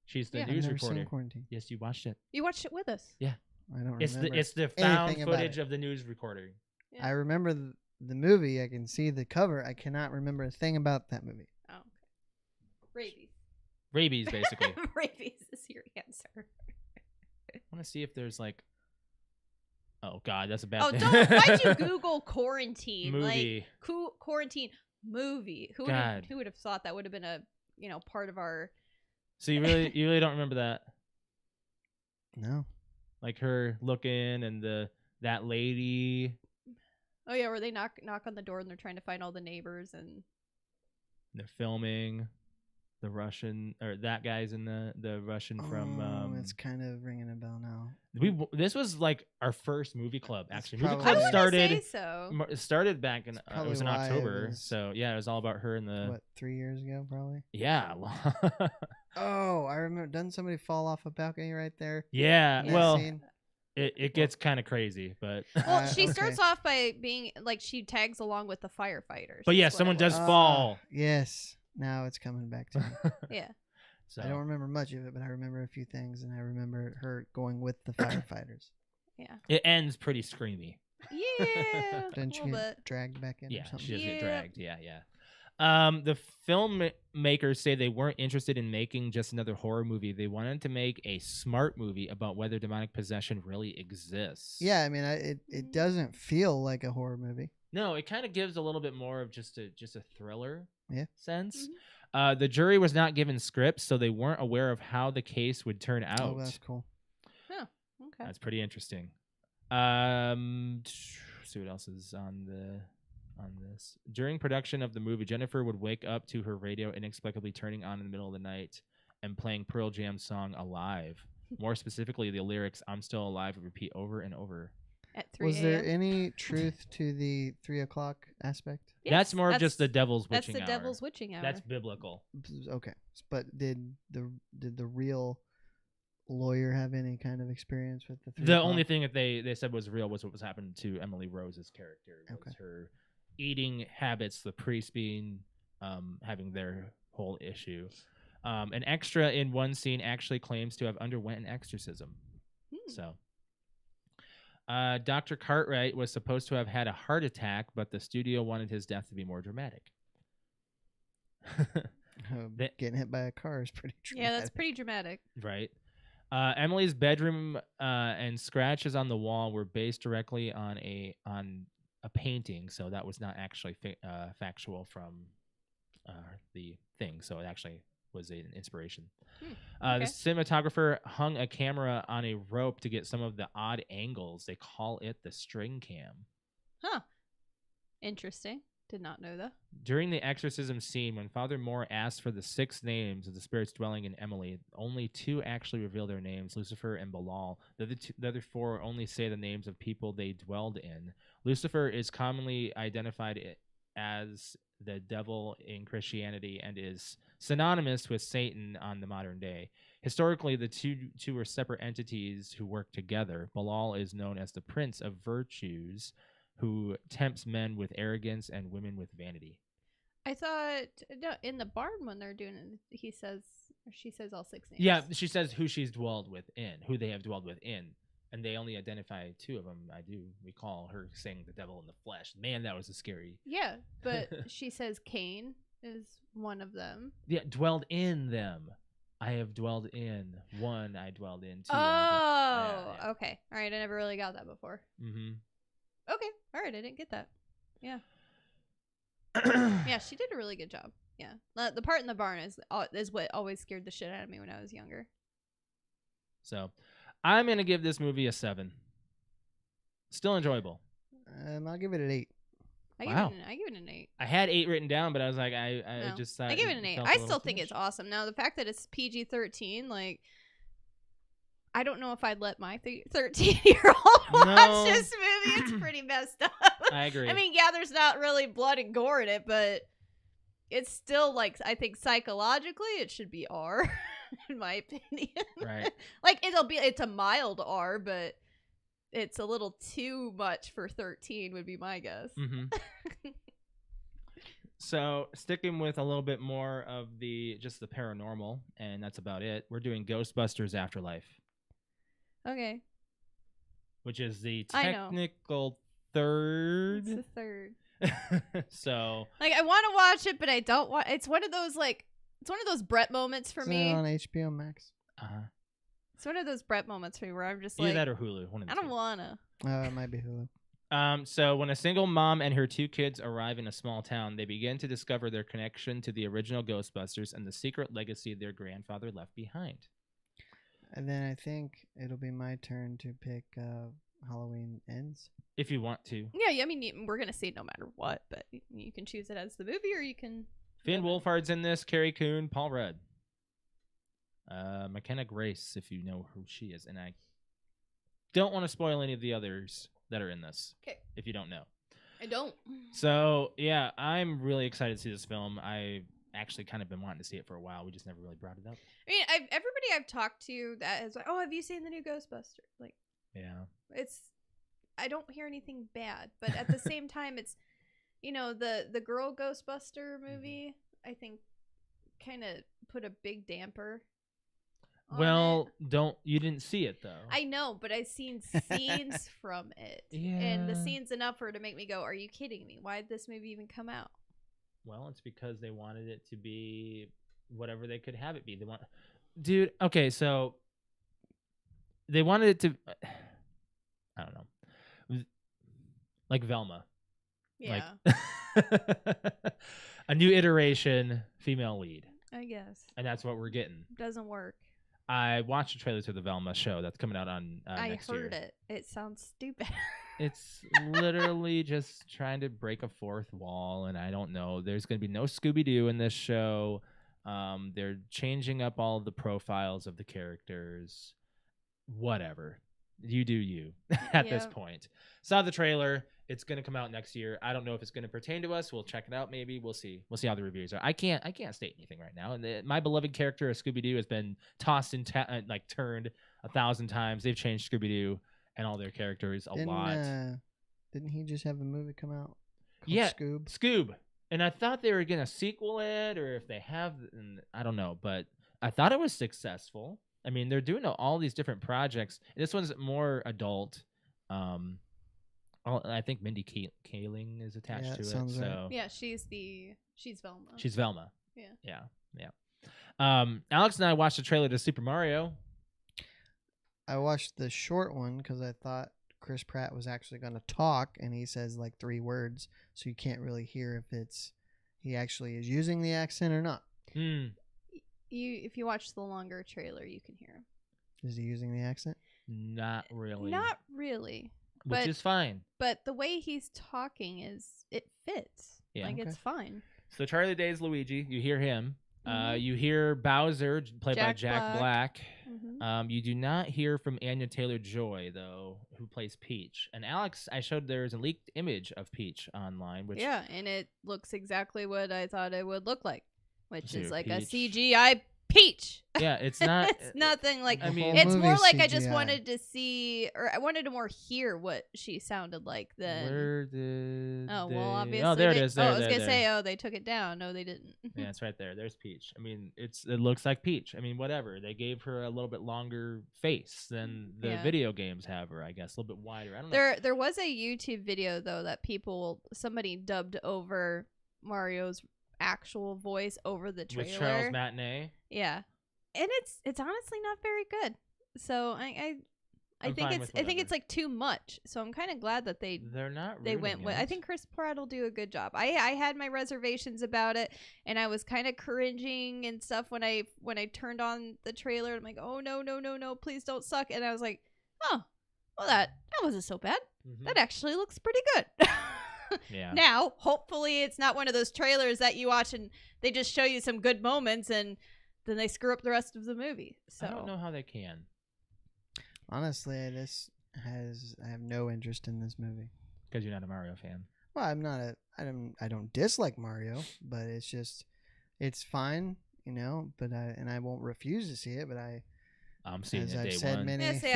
She's the Yeah. I've news never reporter. seen Quarantine. Yes, you watched it. You watched it with us. I don't It's remember. the found anything about footage it. of the news reporter. Yeah. I remember the movie. I can see the cover. I cannot remember a thing about that movie. Oh, okay. Rabies. Rabies, basically. Rabies is your answer. I want to see if there's like. Oh God, that's a bad. Oh, thing. don't! Why'd you Google quarantine? Movie. Like quarantine movie. Who would have thought that would have been a part of our? So you really don't remember that? No. Like her looking and that lady. Oh yeah, where they knock on the door and they're trying to find all the neighbors and they're filming the Russian or that guy's in the Russian from. It's kind of ringing a bell now. This was like our first movie club actually. It's Movie probably- club I started. wouldn't say so. It started back in it was in probably why it October, was- so yeah, it was all about her and the What, 3 years ago, probably? yeah. Oh, I remember. Doesn't somebody fall off a balcony right there? Yeah, in that well, scene? it gets kind of crazy, but Well, she okay. starts off by being like she tags along with the firefighters. but yeah, is what someone it does was. fall. Yes. Now it's coming back to me. Yeah. So I don't remember much of it, but I remember a few things, and I remember her going with the firefighters. Yeah. it ends pretty screamy. Yeah. Didn't a she little get bit. dragged back in Yeah, or something? she does get Yeah. dragged. Yeah. The filmmakers say they weren't interested in making just another horror movie. They wanted to make a smart movie about whether demonic possession really exists. Yeah, I mean, it doesn't feel like a horror movie. No, it kind of gives a little bit more of just a thriller sense. Mhm. The jury was not given scripts, so they weren't aware of how the case would turn out. Oh, that's cool. Okay. That's pretty interesting. See what else is on this. During production of the movie, Jennifer would wake up to her radio inexplicably turning on in the middle of the night and playing Pearl Jam's song "Alive." More specifically, the lyrics "I'm Still Alive" would repeat over and over. At 3 Was there a.m.? any truth to the 3 o'clock aspect? Yes, That's more of just the devil's That's witching the hour. devil's witching hour. That's biblical. Okay, but did the real lawyer have any kind of experience with the 3 The o'clock? only thing that they said was real was what was happening to Emily Rose's character. Was Okay. her eating habits, the priest being having their whole issue. An extra in one scene actually claims to have underwent an exorcism. So, Dr. Cartwright was supposed to have had a heart attack, but the studio wanted his death to be more dramatic. Getting hit by a car is pretty true. Yeah, that's pretty dramatic. Right. Emily's bedroom and scratches on the wall were based directly on a painting, so that was not actually factual from the thing. So it actually was an inspiration. Okay. The cinematographer hung a camera on a rope to get some of the odd angles. They call it the string cam. Huh. Interesting. Did not know that. During the exorcism scene, when Father Moore asked for the 6 names of the spirits dwelling in Emily, only 2 actually reveal their names, Lucifer and Belial. The other 4 only say the names of people they dwelled in. Lucifer is commonly identified as the devil in Christianity and is synonymous with Satan on the modern day. Historically, the two are separate entities who work together. Belial is known as the Prince of Virtues, who tempts men with arrogance and women with vanity. I thought in the barn when they're doing it, he says or she says all 6 names. Yeah, she says who she's dwelled within, who they have dwelled within, and they only identify 2 of them. I do recall her saying the devil in the flesh. Man, that was a scary. Yeah, but she says Cain is one of them. Yeah, dwelled in them. I have dwelled in. 1 I dwelled in. 2 Oh, okay. All right, I never really got that before. Mm-hmm. Okay, all right, I didn't get that. Yeah. Yeah, she did a really good job. Yeah, the part in the barn is what always scared the shit out of me when I was younger. So, I'm gonna give this movie a 7. Still enjoyable. I'll give it an 8. I Wow. give it an 8. I had 8 written down, but I was like, I No, just I give it an 8. felt I a little still too think much. it's awesome. Now the fact that it's PG-13, like, I don't know if I'd let my 13-year-old watch No. this movie. It's pretty messed up. I agree. I mean, yeah, there's not really blood and gore in it, but it's still like I think psychologically it should be R, in my opinion. Right. Like it's a mild R, but it's a little too much for 13 would be my guess. Mm-hmm. So, sticking with a little bit more of just the paranormal, and that's about it. We're doing Ghostbusters Afterlife, Okay. which is the I know. technical third. It's the third. So Like I want to watch it, but I don't want. It's one of those Brett moments for Isn't me. it on HBO Max? It's one of those Brett moments for me where I'm just either like, that or Hulu. One of the I don't two. wanna. It might be Hulu. So when a single mom and her 2 kids arrive in a small town, they begin to discover their connection to the original Ghostbusters and the secret legacy their grandfather left behind. And then I think it'll be my turn to pick Halloween Ends. If you want to. Yeah, I mean, we're gonna see it no matter what, but you can choose it as the movie, or you can. Finn Wolfhard's in this, Carrie Coon, Paul Rudd. McKenna Grace, if you know who she is. And I don't want to spoil any of the others that are in this. Okay. If you don't know. I don't. So, yeah, I'm really excited to see this film. I've actually kind of been wanting to see it for a while. We just never really brought it up. I mean, everybody I've talked to that is like, oh, have you seen the new Ghostbusters? Like, Yeah. I don't hear anything bad, but at the same time, it's, the girl Ghostbuster movie, I think, kind of put a big damper on Well, it. you didn't see it, though. I know, but I've seen scenes from it. And the scene's enough for it to make me go, are you kidding me? Why did this movie even come out? Well, it's because they wanted it to be whatever they could have it be. Dude, okay, so they wanted it to, I don't know, like Velma. Yeah, Like a new iteration female lead. I guess. And that's what we're getting. Doesn't work. I watched the trailer to the Velma show that's coming out on next year. I heard it. It sounds stupid. It's literally just trying to break a fourth wall, and I don't know. There's going to be no Scooby-Doo in this show. They're changing up all the profiles of the characters. Whatever. You do you at this point. Saw the trailer. It's going to come out next year. I don't know if it's going to pertain to us. We'll check it out maybe. We'll see. We'll see how the reviews are. I can't state anything right now. And my beloved character of Scooby-Doo has been tossed and turned 1,000 times. They've changed Scooby-Doo and all their characters a lot. Didn't he just have a movie come out called Yeah, Scoob? And I thought they were going to sequel it, or if they have, I don't know. But I thought it was successful. I mean, they're doing all these different projects. This one's more adult. I think Mindy Kaling is attached to it. Sounds right. So Yeah, she's Velma. she's Velma. Yeah. Yeah. Alex and I watched the trailer to Super Mario. I watched the short one because I thought Chris Pratt was actually going to talk, and he says like 3 words, so you can't really hear if he actually is using the accent or not. If you watch the longer trailer, you can hear him. Is he using the accent? Not really. Not really. Which is fine. But the way he's talking it fits. Yeah. Like, it's fine. So Charlie Day's Luigi. You hear him. Mhm. You hear Bowser, played by Jack Black. Mhm. You do not hear from Anya Taylor-Joy, though, who plays Peach. And Alex, I showed there's a leaked image of Peach online. Which Yeah, and it looks exactly what I thought it would look like, which So is like Peach. a CGI Peach. Yeah, it's not. It's nothing like. I mean, The It's whole more movie's like I just CGI. wanted to see, or I wanted to more hear what she sounded like than. Where did Oh, they... well, obviously. Oh, there it is. There, I was there, going to there. say, they took it down. No, they didn't. Yeah, it's right there. There's Peach. I mean, it looks like Peach. I mean, whatever. They gave her a little bit longer face than the Yeah. video games have her, I guess. A little bit wider. I don't know. There was a YouTube video, though, that somebody dubbed over Mario's actual voice over the trailer. With Charles Matinee. Yeah. And it's honestly not very good. So I I'm think fine it's with I think whatever. it's like too much. So I'm kind of glad that they They're not went ruining with. it. I think Chris Pratt will do a good job. I had my reservations about it, and I was kind of cringing and stuff when I turned on the trailer. I'm like, oh no, please don't suck. And I was like, oh, well that wasn't so bad. Mhm. That actually looks pretty good. Yeah. Now, hopefully, it's not one of those trailers that you watch and they just show you some good moments and then they screw up the rest of the movie. So I don't know how they can. Honestly, I have no interest in this movie. Because you're not a Mario fan. Well, I don't dislike Mario, but it's fine, but I won't refuse to see it, but I'm seeing as it I've day said one. many Yeah, see,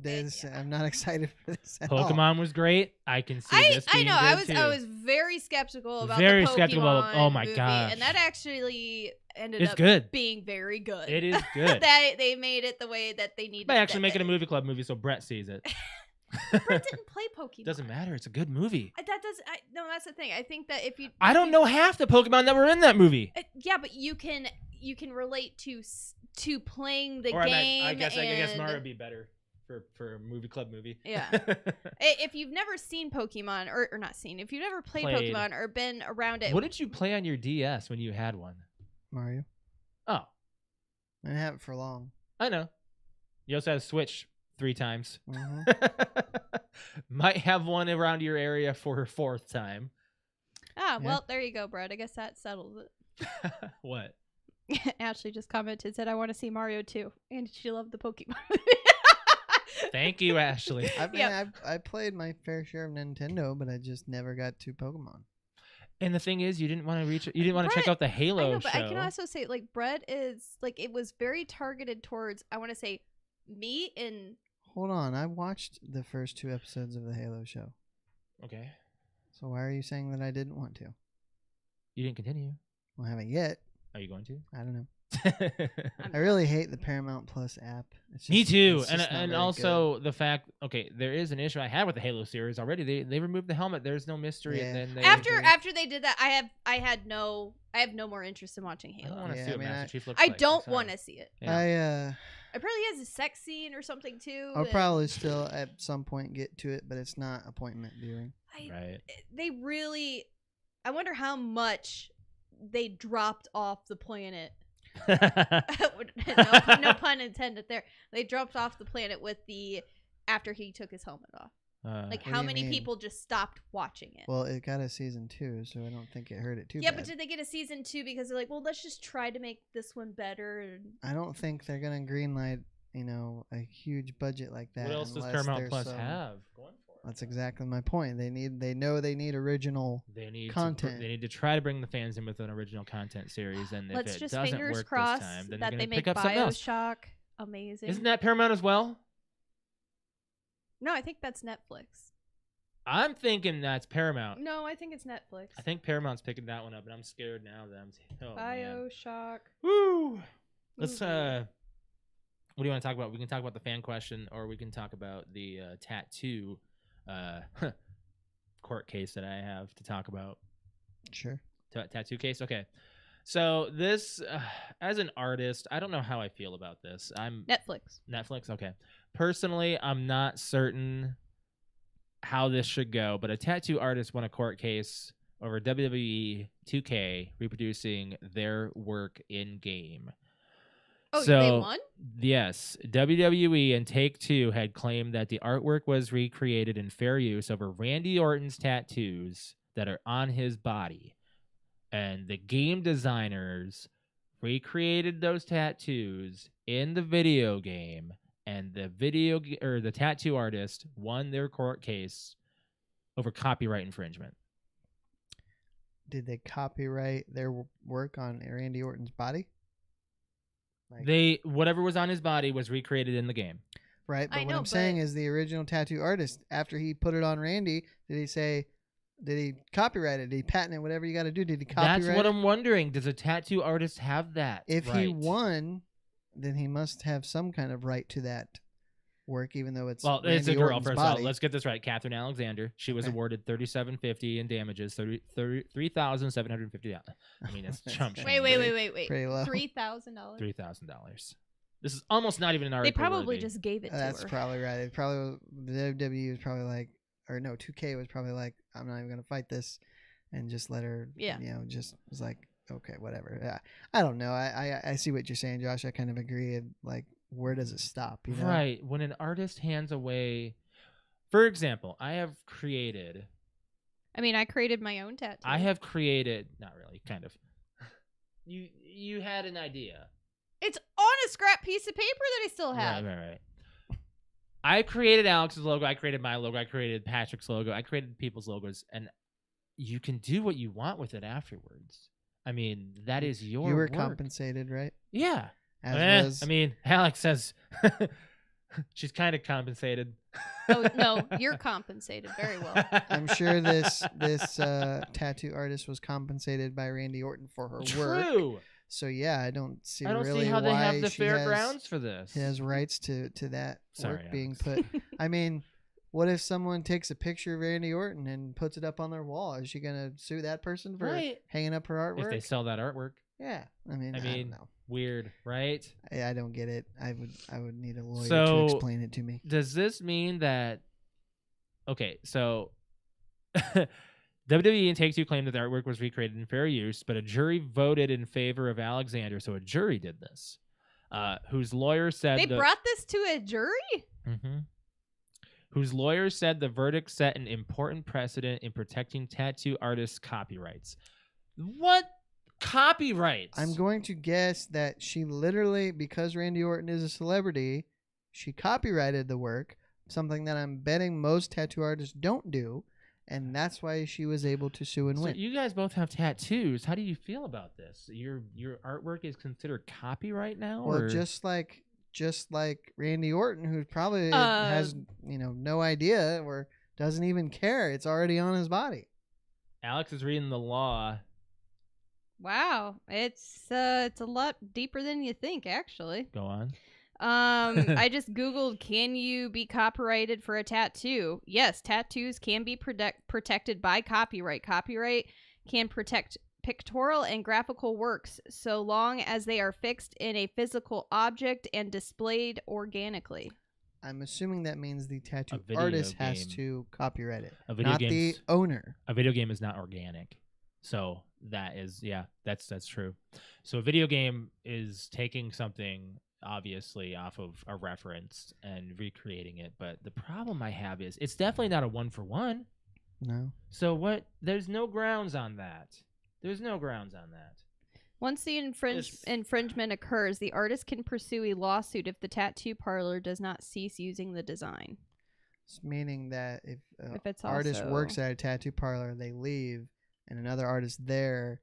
things, yeah. I'm not excited for this at all. Pokemon was great. I can see this I being know. good I too. was very skeptical about Very the Pokemon skeptical about- oh my movie, gosh. and that actually ended It's up good. being very good. It is good. They made it the way that they needed. By actually making a movie club movie so Brett sees it. Brett didn't play Pokemon. Doesn't matter. It's a good movie. That doesn't. No, that's the thing. I think that if you, I don't know half the Pokemon that were in that movie. Yeah, but you can relate to playing the Or game. I guess and, Mario would be better for a movie club movie. Yeah. If you've never seen Pokemon or not seen, if you've never played Pokemon or been around it, What did you play on your DS when you had one? Mario. Oh, I didn't have it for long. I know. You also had a Switch 3 times. Mhm. Might have one around your area for her 4th time. well, there you go, Brett. I guess that settles it. What? Ashley just commented, said, I want to see Mario too. And she loved the Pokemon. Thank you, Ashley. I played my fair share of Nintendo, but I just never got to Pokemon. And the thing is, you didn't want to check out the Halo I know, but show. I can also say, like, Brett is, like, it was very targeted towards, I want to say, me and... Hold on, I watched the first 2 episodes of the Halo show. Okay. So why are you saying that I didn't want to? You didn't continue. Well, I haven't yet. Are you going to? I don't know. I really hate the Paramount Plus app. It's Me just- too. it's just not And very also the fact, okay, there is an issue I had with the Halo series already. They removed the helmet. There's no mystery. Yeah. And then they, After they did that, I have no more interest in watching I don't Halo. want to Yeah, see I what mean, Master Chief looks I like. don't Sorry. want to see it. Yeah. I It probably has a sex scene or something too. I'll and probably still at some point get to it, but it's not appointment viewing. Right. They really. I wonder how much they dropped off the planet. no pun intended there. They dropped off the planet with after he took his helmet off. Like, What do how you many mean? people just stopped watching it? Well, it got a season 2, so I don't think it hurt it too Yeah, bad. but did they get a season 2 because they're like, well, let's just try to make this one better? And... I don't think they're gonna greenlight, a huge budget like that. What else does unless Paramount there's Plus some- have going for it? That's exactly my point. They know they need original. They need content. they need to try to bring the fans in with an original content series, and Let's if it just doesn't fingers work crossed this time, then that they're they gonna make pick up something else. BioShock amazing. Isn't that Paramount as well? No, I think that's Netflix. I'm thinking that's Paramount. No, I think it's Netflix. I think Paramount's picking that one up, and I'm scared now that oh, man. BioShock. Woo! Let's movie. what do you want to talk about? We can talk about the fan question, or we can talk about the tattoo court case that I have to talk about. Sure. Tattoo case. Okay. So this, as an artist, I don't know how I feel about this. I'm Netflix. Okay. Personally, I'm not certain how this should go, but a tattoo artist won a court case over WWE 2K reproducing their work in game. Oh, So, they won? Yes, WWE and Take-Two had claimed that the artwork was recreated in fair use over Randy Orton's tattoos that are on his body. And the game designers recreated those tattoos in the video game, and the tattoo artist won their court case over copyright infringement. Did they copyright their work on Randy Orton's body? Whatever was on his body was recreated in the game. Right, but I what know, I'm saying is the original tattoo artist, after he put it on Randy, did he copyright it? Did he patent it? Whatever you got to do, did he copyright That's what it? I'm wondering. Does a tattoo artist have that? If right? he won, then he must have some kind of right to that work, even though it's Well, Randy it's a girl. Orton's First of all, body. let's get this right. Catherine Alexander. She was Okay. awarded $37.50 in damages. $3,750. I mean, it's chump change. Wait. Pretty low. $3,000. $3,000. This is almost not even an They article. probably worthy. just gave it to That's her. probably right. It probably the WWE was probably like, or no, 2K was probably like, I'm not even gonna fight this, and just let her. Yeah. Just was like, okay, whatever. Yeah, I don't know. I see what you're saying, Josh. I kind of agree. Like, where does it stop? You know? Right. When an artist hands away, for example, I created my own tattoo. not really, kind of. You had an idea. It's on a scrap piece of paper that I still have. Right. I created Alex's logo. I created my logo. I created Patrick's logo. I created people's logos, and you can do what you want with it afterwards. I mean, that is your. You were work. compensated, right? Yeah. As was. I mean, Alex says she's kind of compensated. Oh no, you're compensated very well. I'm sure this tattoo artist was compensated by Randy Orton for her work. True. So yeah, I don't see I don't really see how they why have the she fair has, grounds for this. has rights to that Sorry, work being Alex. put. I mean, what if someone takes a picture of Randy Orton and puts it up on their wall? Is she gonna sue that person for hanging up her artwork? If they sell that artwork. Yeah, I mean, I don't know. Weird, right? I don't get it. I would need a lawyer So, to explain it to me. Does this mean that? Okay, so WWE and Take-Two claimed that the artwork was recreated in fair use, but a jury voted in favor of Alexander. So a jury did this, whose lawyer said They brought this to a jury? Mm-hmm. Whose lawyer said the verdict set an important precedent in protecting tattoo artists' copyrights. What copyrights? I'm going to guess that she literally, because Randy Orton is a celebrity, she copyrighted the work, something that I'm betting most tattoo artists don't do, and that's why she was able to sue and win. You guys both have tattoos. How do you feel about this? Your artwork is considered copyright now? Well, or? just like Randy Orton, who probably has no idea or doesn't even care. It's already on his body. Alex is reading the law. Wow, it's a lot deeper than you think, actually. Go on. I just Googled, can you be copyrighted for a tattoo? Yes, tattoos can be protected by copyright. Copyright can protect pictorial and graphical works so long as they are fixed in a physical object and displayed organically. I'm assuming that means the tattoo video artist game. has to copyright it, A video not the owner. A video game is not organic. So that is, that's true. So a video game is taking something obviously off of a reference and recreating it. But the problem I have is it's definitely not a 1-for-1. No. So there's no grounds on that. There's no grounds on that. Once the infringement occurs, the artist can pursue a lawsuit if the tattoo parlor does not cease using the design. It's meaning that if it's artist also- works at a tattoo parlor, they leave, and another artist there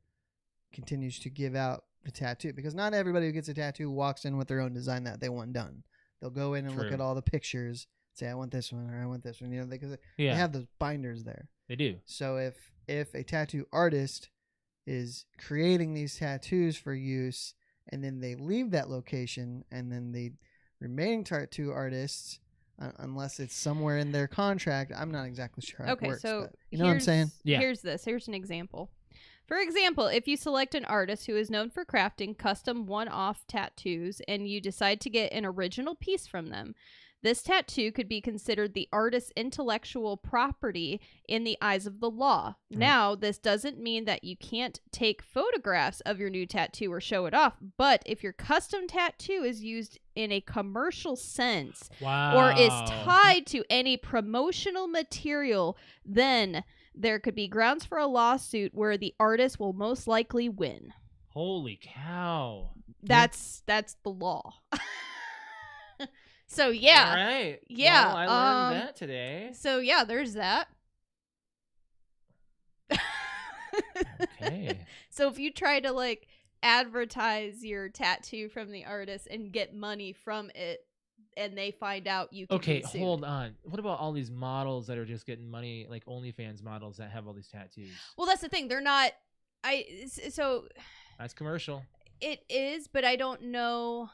continues to give out the tattoo, because not everybody who gets a tattoo walks in with their own design that they want done. They'll go in and look True. at all the pictures, say I want this one or I want this one, because they have those binders there. They do. So if a tattoo artist is creating these tattoos for use and then they leave that location, and then the remaining tattoo artists, unless it's somewhere in their contract, I'm not exactly sure how it works. So but you know what I'm saying? Yeah. Here's an example. For example, if you select an artist who is known for crafting custom one-off tattoos and you decide to get an original piece from them, this tattoo could be considered the artist's intellectual property in the eyes of the law. Right. Now, this doesn't mean that you can't take photographs of your new tattoo or show it off, but if your custom tattoo is used in a commercial sense or is tied to any promotional material, then there could be grounds for a lawsuit where the artist will most likely win. Holy cow. That's the law. So yeah. All right. Yeah. Well, I learned that today. So yeah, there's that. Okay. So if you try to advertise your tattoo from the artist and get money from it, and they find out, you can be sued. Hold on. What about all these models that are just getting money, like OnlyFans models that have all these tattoos? Well, that's the thing. They're not. So That's commercial. it is, but I don't know.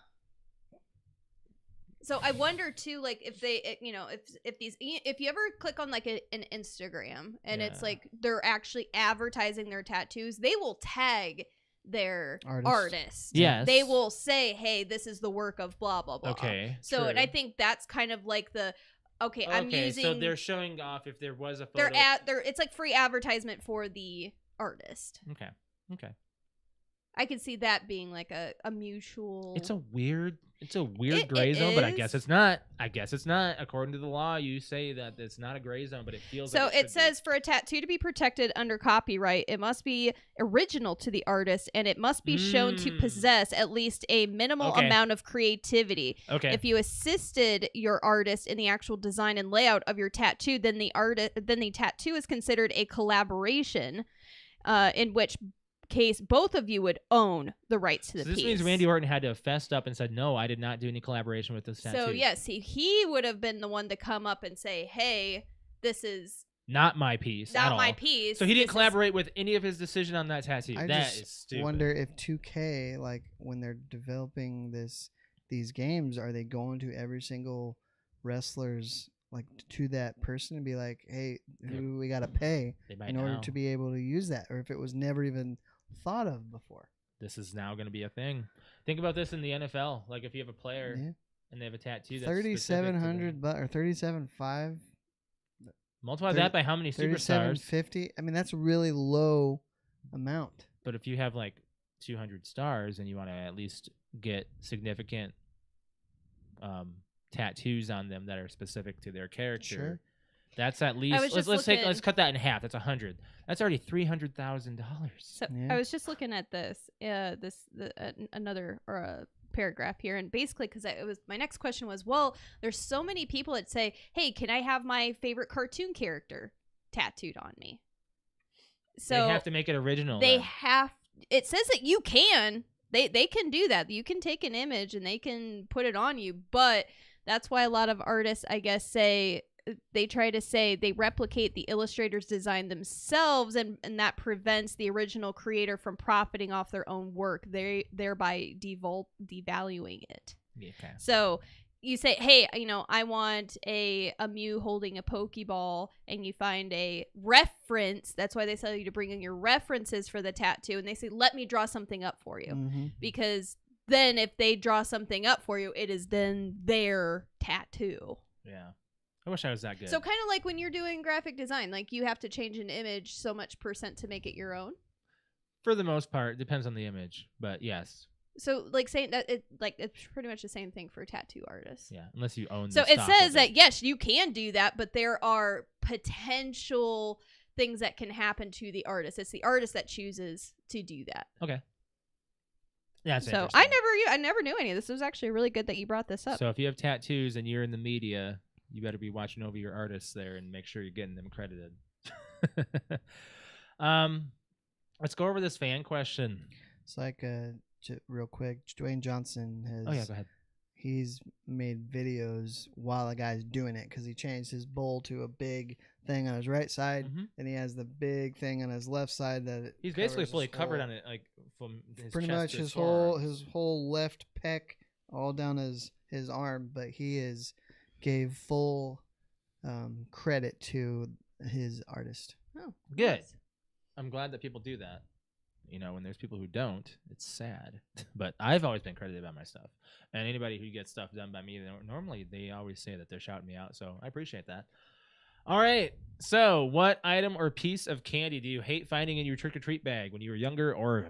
So I wonder too, if they, if you ever click on an Instagram and it's they're actually advertising their tattoos, they will tag their artist. Yes. They will say, hey, this is the work of blah, blah, blah. Okay. So, true. and I think that's kind of I'm using. So they're showing off if there was a photo. It's like free advertisement for the artist. Okay. I could see that being a mutual. It's a weird gray zone, but I guess it's not. According to the law, you say that it's not a gray zone, but it feels so. like It says for a tattoo to be protected under copyright, it must be original to the artist, and it must be shown to possess at least a minimal amount of creativity. Okay. If you assisted your artist in the actual design and layout of your tattoo, then the tattoo is considered a collaboration, in which case both of you would own the rights to the piece. This means Randy Orton had to have fessed up and said, no, I did not do any collaboration with this tattoo. So yes, he would have been the one to come up and say, hey, this is not my piece. not my piece. So he didn't collaborate with any of his decision on that tattoo. I That just is stupid. wonder if 2K, when they're developing these games, are they going to every single wrestler's like to that person and be like, hey, who do we got to pay They might in order now. to be able to use that, or if it was never even thought of before. This is now going to be a thing. Think about this in the NFL. Like if you have a player Yeah. and they have a tattoo that's 3,700 or 37.5, multiply that by how many superstars. 37.50. I mean, that's a really low amount. But if you have like 200 stars and you want to at least get significant tattoos on them that are specific to their character, Sure. that's at least let's cut that in half. That's 100. That's already $300,000. So Yeah. I was just looking at another paragraph here, and basically because it was my next question was, well, there's so many people that say, hey, can I have my favorite cartoon character tattooed on me? So they have to make it original. They then. have. It says that you can. They can do that. You can take an image and they can put it on you, but that's why a lot of artists, I guess, say they try to say they replicate the illustrator's design themselves, and that prevents the original creator from profiting off their own work, thereby devaluing it. Yeah, okay. So you say, hey, I want a Mew holding a Pokeball, and you find a reference. That's why they tell you to bring in your references for the tattoo, and they say, let me draw something up for you. Mm-hmm. Because then if they draw something up for you, it is then their tattoo. Yeah. I wish I was that good. So kind of like when you're doing graphic design, like you have to change an image so much % to make it your own. For the most part, it depends on the image, but yes. So like saying that it's pretty much the same thing for tattoo artists. Yeah, unless you own So the it stock says of that yes, you can do that, but there are potential things that can happen to the artist. It's the artist that chooses to do that. Okay. Yeah, that's so interesting. I never knew any of this. It was actually really good that you brought this up. So if you have tattoos and you're in the media, you better be watching over your artists there and make sure you're getting them credited. Let's go over this fan question. It's like real quick, Dwayne Johnson has. Oh yeah, go ahead. He's made videos while the guy's doing it because he changed his bowl to a big thing on his right side, and he has the big thing on his left side that he's basically fully covered on it, like from his pretty chest much to his forearms. whole left pec all down his arm, but he gave full credit to his artist. Oh, Good. nice. I'm glad that people do that. When there's people who don't, it's sad. But I've always been credited by my stuff. And anybody who gets stuff done by me, normally they always say that they're shouting me out. So I appreciate that. All right. So what item or piece of candy do you hate finding in your trick-or-treat bag when you were younger? Or,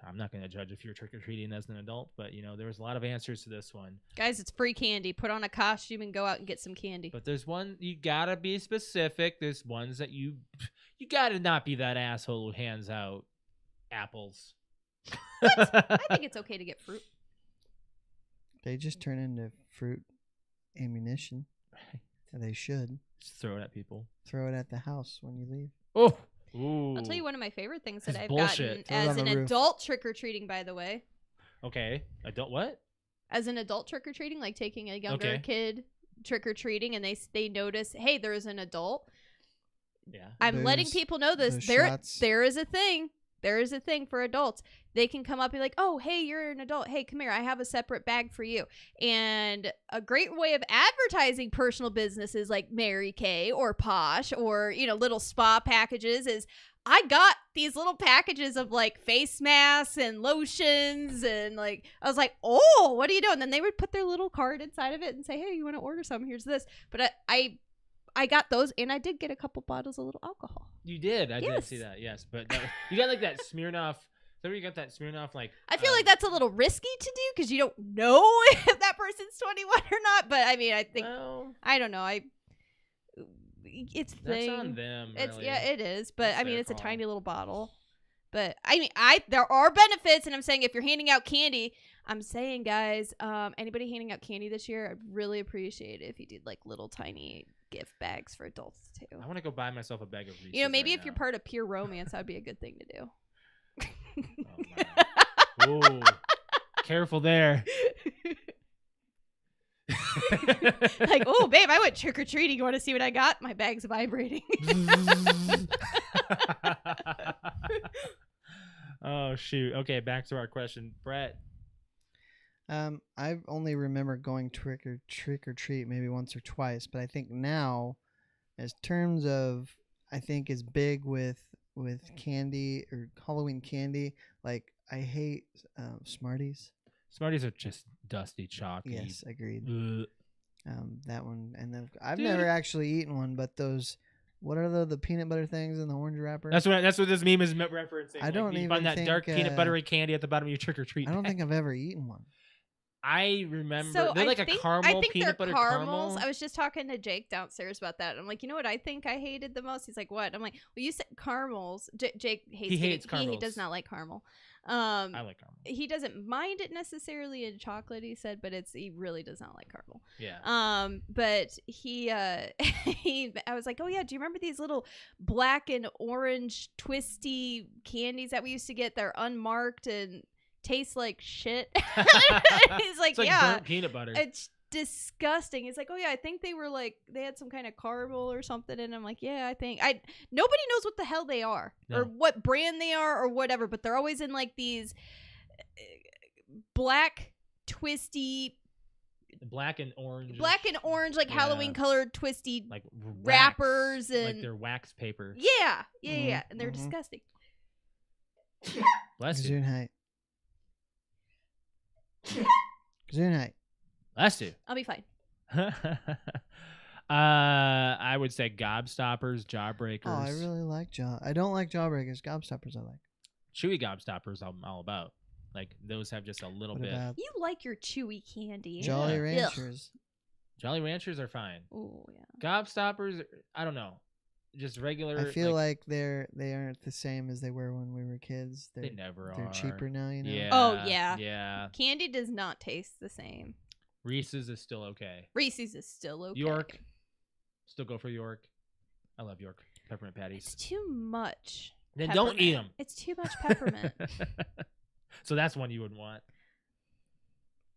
I'm not going to judge if you're trick-or-treating as an adult, but, there was a lot of answers to this one. Guys, it's free candy. Put on a costume and go out and get some candy. But there's one, you got to be specific. There's ones that you got to not be that asshole who hands out apples. I think it's okay to get fruit. They just turn into fruit ammunition. They should. Just throw it at people. Throw it at the house when you leave. Oh, ooh. I'll tell you one of my favorite things that It's I've bullshit. gotten Throw it as on an the roof. adult trick-or-treating, by the way. Okay. Adult what? As an adult trick-or-treating, like taking a younger Okay. kid trick-or-treating, and they notice, hey, there is an adult. Yeah. I'm letting Booze, people know this. those There shots. is a thing. There is a thing for adults. They can come up and be like, oh, hey, you're an adult. Hey, come here. I have a separate bag for you. And a great way of advertising personal businesses like Mary Kay or Posh or, little spa packages is I got these little packages of like face masks and lotions. And I was like, oh, what are you doing? Then they would put their little card inside of it and say, hey, you want to order some? Here's this. But I got those, and I did get a couple bottles of little alcohol. You did. I did Yes. see that. Yes. But you got like that Smirnoff. So you got that Smirnoff like. I feel like that's a little risky to do because you don't know if that person's 21 or not. But I mean, I think Well, I don't know. It's a that's thing. on them. It's Really. it is. But That's I mean, their it's a call. tiny little bottle. But I mean, there are benefits, and I'm saying if you're handing out candy, I'm saying guys, anybody handing out candy this year, I'd really appreciate it if you did like little tiny gift bags for adults too. I want to go buy myself a bag of Reese's. Maybe right if you're now. part of Pure Romance, that'd be a good thing to do. Oh, my. Ooh, careful there. Like, oh, babe, I went trick or treating. You want to see what I got? My bag's vibrating. Oh shoot. Okay, back to our question, Brett. I only remember going trick or treat maybe once or twice, but I think now, as terms of, I think is big with candy or Halloween candy. Like I hate Smarties. Smarties are just dusty, chalky. Yes, agreed. Ugh. That one, and then I've never actually eaten one, but those. What are the peanut butter things in the orange wrapper? That's what this meme is referencing. I don't you even find that think, dark peanut buttery candy at the bottom of your trick or treat. I don't think I've ever eaten one. I remember So they're like I a think, caramel I think peanut they're butter caramels. caramel. I was just talking to Jake downstairs about that. I'm like, you know what I think I hated the most? He's like, what? I'm like, well, you said caramels. Jake hates. He hates caramels. He does not like caramel. I like caramel. He doesn't mind it necessarily in chocolate. He said, but he really does not like caramel. Yeah. But he I was like, oh yeah, do you remember these little black and orange twisty candies that we used to get? They're unmarked and taste like shit. He's like, It's like yeah, burnt peanut butter. it's disgusting. He's like, oh yeah, I think they were like they had some kind of caramel or something. And I'm like, yeah, I think nobody knows what the hell they are or No. what brand they are or whatever, but they're always in like these black twisty Black and orange. like Yeah. Halloween colored twisty Like wrappers wax, and like they're wax paper. yeah, Mhm, and they're mhm. disgusting. Bless you. Gesundheit. Gesundheit. Bless you. I'll be fine. I would say gobstoppers, jawbreakers. Oh, I really like I don't like jawbreakers. Gobstoppers I like. Chewy gobstoppers I'm all about. Like those have just a little What bit. about You like your chewy candy. Jolly Yeah. Ranchers? Jolly Ranchers are fine. Oh yeah. Gobstoppers, I don't know. Just regular. I feel like they aren't the same as they were when we were kids. they never are. They're cheaper now, you know. Yeah. Oh, yeah. Yeah. Candy does not taste the same. Reese's is still okay. Reese's is still okay. York. Still go for York. I love York peppermint patties. It's too much. Then don't eat peppermint. It's too much peppermint. So that's one you wouldn't want.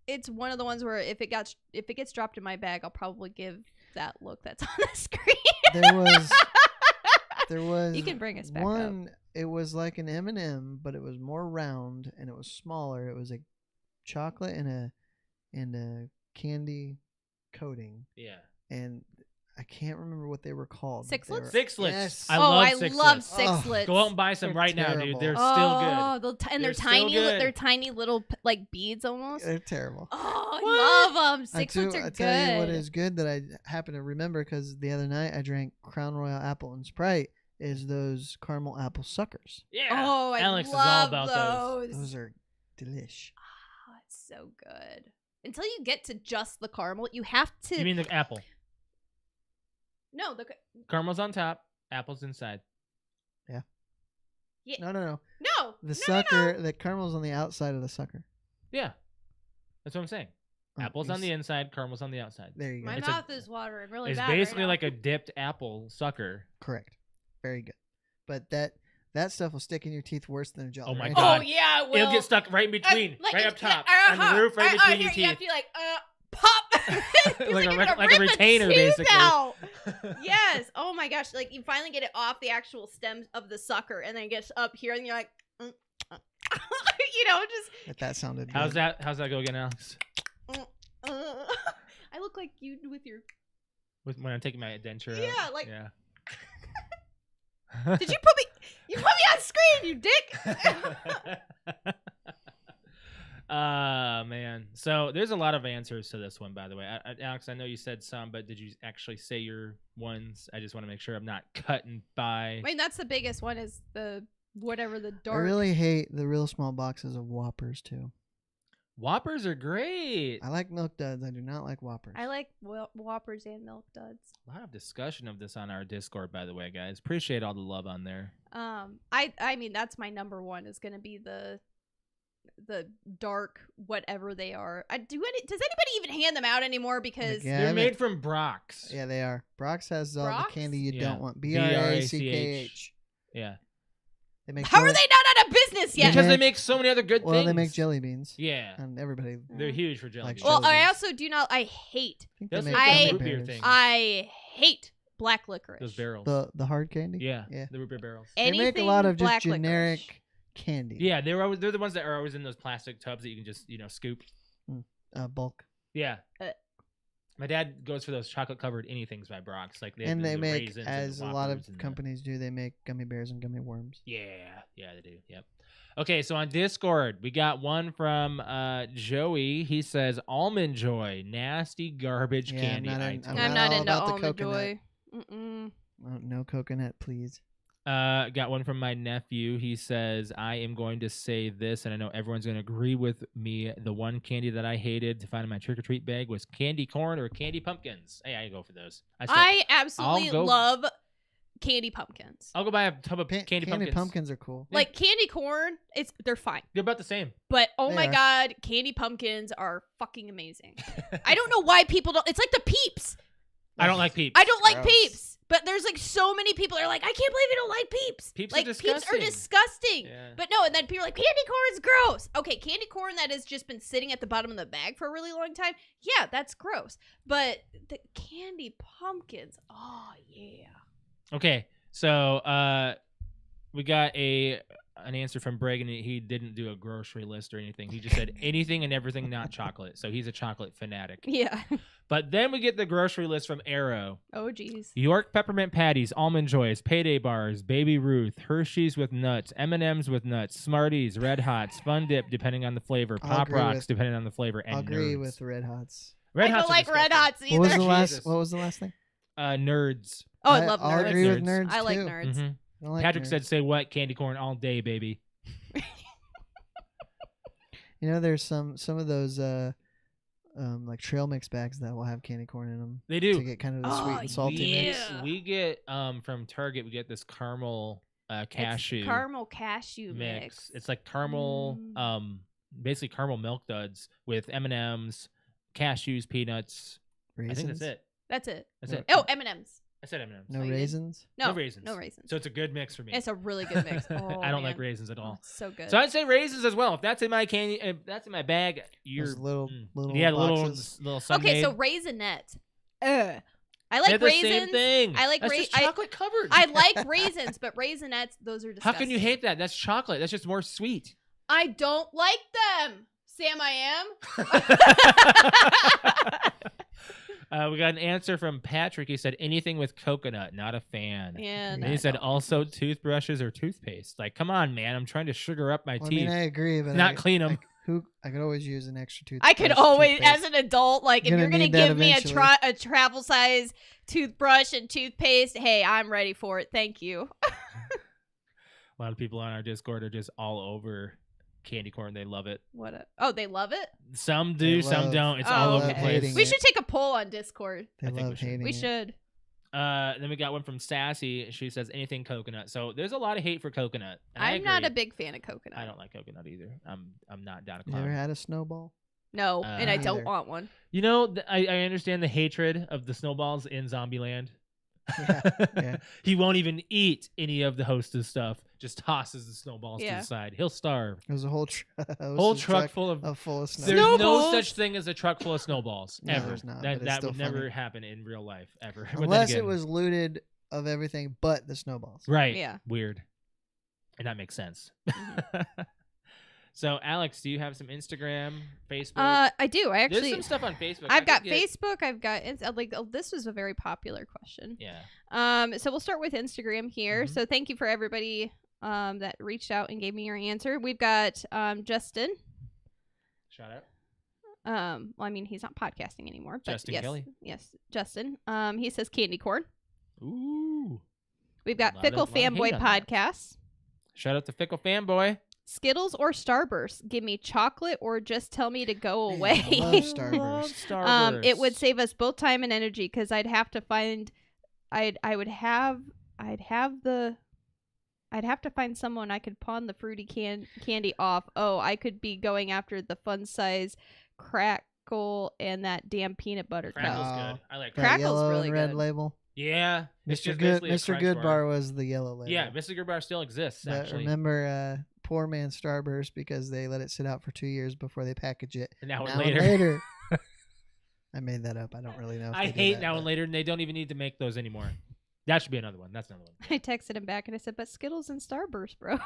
It's one of the ones where if it gets dropped in my bag, I'll probably give that look that's on the screen. There was You can bring us back up. one. It was like an M&M, but it was more round and it was smaller. It was a chocolate and a candy coating, Yeah. and I can't remember what they were called. but they Sixlets? were- Sixlets. Yes. I oh, love I Sixlets. love Oh, Sixlets. Go out and buy some They're right now, terrible. dude. They're still good. Oh, and They're they're still tiny. good. They're tiny little like beads almost. They're terrible. Oh, What? I love them. I Sixlets are I good. tell you what is good that I happen to remember because the other night I drank Crown Royal Apple and Sprite. Is those caramel apple suckers? Yeah. Oh, I Alex love is all about those. Those are delish. Oh, it's so good. Until you get to just the caramel, you have to. You mean the apple? No, Caramel's on top, apple's inside. yeah. No. No, The no, sucker, no. the caramel's on the outside of the sucker. Yeah. That's what I'm saying. Oh, Apple's on the inside, caramel's on the outside. There you go. My It's mouth is watering really It's bad. basically right like now. a dipped apple sucker. Correct. Very good. But that stuff will stick in your teeth worse than a Jolly Oh my Rancher. God. Oh yeah, it will. It'll get stuck right in between, Like, right it's- up top, yeah, on the roof, right between your here, You have teeth. to like pop. Feels Like a you're re- gonna like a rip retainer, tooth basically. out. Yes. Oh my gosh. Like you finally get it off the actual stem of the sucker, and then it gets up here, and you're like, just. But that sounded How's good. that? How's that go again, Alex? I look like you with your. When I'm taking my denture out. Yeah, like- Yeah. Did you put me? You put me on screen, you dick. Man. So there's a lot of answers to this one, by the way. Alex, I know you said some, but did you actually say your ones? I just want to make sure I'm not cutting by. I mean, that's the biggest one. Is the whatever the I dark. really hate the real small boxes of Whoppers too. Whoppers are great. I like Milk Duds. I do not like Whoppers. I like Whoppers and Milk Duds. A lot of discussion of this on our Discord, by the way, guys. Appreciate all the love on there. I mean that's my number one is gonna be the dark whatever they are. Does anybody even hand them out anymore? Because Yeah, I They're mean- made from Brock's. Yeah, they are. Brock's has all Brock's? the candy you Yeah. don't want. B-R-A-C-H. BRACKH. Yeah. They make how are jelly- they not out of business yet? Because Yeah. they make so many other good Well, things. they make jelly beans. Yeah. And everybody. They're huge for jelly Like beans. Well, jelly I beans. also do not. I hate. I think Those they make make the other root beer bears. thing. I hate black licorice. Those barrels. The hard candy. Yeah. Yeah. The root beer barrels. They make a Anything lot of just black generic licorice. candy. Yeah, they're the ones that are always in those plastic tubs that you can just, scoop. Bulk. Yeah. Uh. My dad goes for those chocolate-covered anythings by Brock's. Like And they the make, raisins as and a the lot of Whoppers and companies do, they make gummy bears and gummy worms. Yeah, they do. Yep. Okay, so on Discord, we got one from Joey. He says, Almond Joy, nasty garbage Yeah, candy. I'm I'm not all into about the Almond coconut. Joy. Mm-mm. No coconut, please. Got one from my nephew. He says, I am going to say this, and I know everyone's going to agree with me. The one candy that I hated to find in my trick-or-treat bag was candy corn or candy pumpkins. Hey, I go for those. I absolutely I'll go- love candy pumpkins. I'll go buy a tub of candy pumpkins. Pumpkins are cool. Like candy corn, they're fine. They're about the same. But oh They my are. god, candy pumpkins are fucking amazing. I don't know why people don't. It's like the Peeps. I don't like Peeps. I don't like Gross. Peeps. But there's like so many people are like, I can't believe you don't like Peeps. Peeps like are Peeps are disgusting. disgusting. Yeah. But no, and then people are like, candy corn's gross. Okay, candy corn that has just been sitting at the bottom of the bag for a really long time. Yeah, that's gross. But the candy pumpkins, oh yeah. Okay, so we got an answer from Bragg, and he didn't do a grocery list or anything. He just said anything and everything not chocolate. So he's a chocolate fanatic. Yeah. But then we get the grocery list from Arrow. Oh geez. York peppermint patties, almond joys, payday bars, Baby Ruth, Hershey's with nuts, M&M's with nuts, Smarties, Red Hots, Fun Dip depending on the flavor, I'll Pop agree Rocks with- depending on the flavor, and I'll agree Nerds. with Red Hots. Red I Hots don't are like Red disgusting. Hots either. What was the last? Jesus. What was the last thing? Nerds. Oh, I love I'll nerds. agree with Nerds. nerds I like too. nerds. Mhm. I like Patrick nerds. said, "Say what? Candy corn all day, baby." You know, there's some of those like trail mix bags that will have candy corn in them They to do. get kind of the Oh, sweet and salty yeah. mix. We get from Target. We get this caramel cashew It's caramel cashew mix. It's like caramel, basically caramel milk duds with M&Ms, cashews, peanuts. Raisins? I think that's it. That's it. That's it. Oh, M&M's. I said M&Ms. No Oh, you did? raisins? No, No raisins. No raisins. So it's a good mix for me. It's a really good mix. Oh, I don't like man. raisins at Oh, all. it's so good. So I'd say raisins as well. If that's in my candy, if that's in my bag, you're Those little yeah, boxes. little okay, so Sunmaid. Raisinette. I They're like the raisins. same thing. I like that's ra- just chocolate covered. I like raisins, but Raisinettes, those are How disgusting. can you hate that? That's chocolate. That's just more sweet. I don't like them. Sam, I am. We got an answer from Patrick. He said anything with coconut, not a fan. Yeah, And no, he I said don't. also toothbrushes or toothpaste. Like, come on, man. I'm trying to sugar up my Well, I teeth. mean, I agree, but not clean them. I could always use an extra toothbrush. I could always, toothpaste. as an adult, like if Gonna you're gonna need that give me eventually. a travel size toothbrush and toothpaste, hey, I'm ready for it. Thank you. A lot of people on our Discord are just all over candy corn. They love it. Oh, they love it. Some do, some love- don't. It's Oh, all over the okay. place. Hating We it. should take a poll on Discord. They I think we love should. hating We it. should. Then we got one from Sassy. She says anything coconut. So there's a lot of hate for coconut. And I I'm not a agree. big fan of coconut. I don't like coconut either. I'm not down to You ever clown. had a snowball? No, and I don't Neither. want one. You know, I understand the hatred of the snowballs in Zombieland. yeah. He won't even eat any of the hostess stuff. Just tosses the snowballs to Yeah. the side. He'll starve. It was a whole Whole truck full of. full of snow. There's no Snowballs. such thing as a truck full of snowballs No, ever. there's not, that but it's that still would never funny. happen in real life ever. But then Unless it again- was looted of everything but the snowballs. right. Yeah. Weird. And that makes sense. Mm-hmm. So, Alex, do you have some Instagram, Facebook? I do. I There's actually. some stuff on Facebook. I've I got could get- Facebook. I've got this was a very popular question. Yeah. So we'll start with Instagram here. Mhm. So thank you for everybody that reached out and gave me your answer. We've got Justin. Shout out. Well, I mean, he's not podcasting anymore. But Justin yes, Kelly. Yes, Justin. He says candy corn. Ooh. We've got Lot of- Fickle lot of hate Fanboy on that. Podcast. Shout out to Fickle Fanboy. Skittles or Starburst? Give me chocolate or just tell me to go Man, away. I love Starburst. Love Starburst. It would save us both time and energy because I'd have to find, I'd have to find someone I could pawn the fruity candy off. Oh, I could be going after the fun size crackle and that damn peanut butter cup. Crackle's Oh. good. I like That Crackle's yellow really and red good. label. Yeah. It's Mr. just Good basically a Mr. Crunch Good Bar was the yellow label. Yeah, Mr. Good Bar still exists, But actually. remember, poor man Starburst because they let it sit out for 2 years before they package it. An hour Now and later. later. I made that up. I don't really know. If I they do hate that, Now and but- Later, and they don't even need to make those anymore. That should be another one. That's another one. I texted him back and I said, but Skittles and Starburst, bro.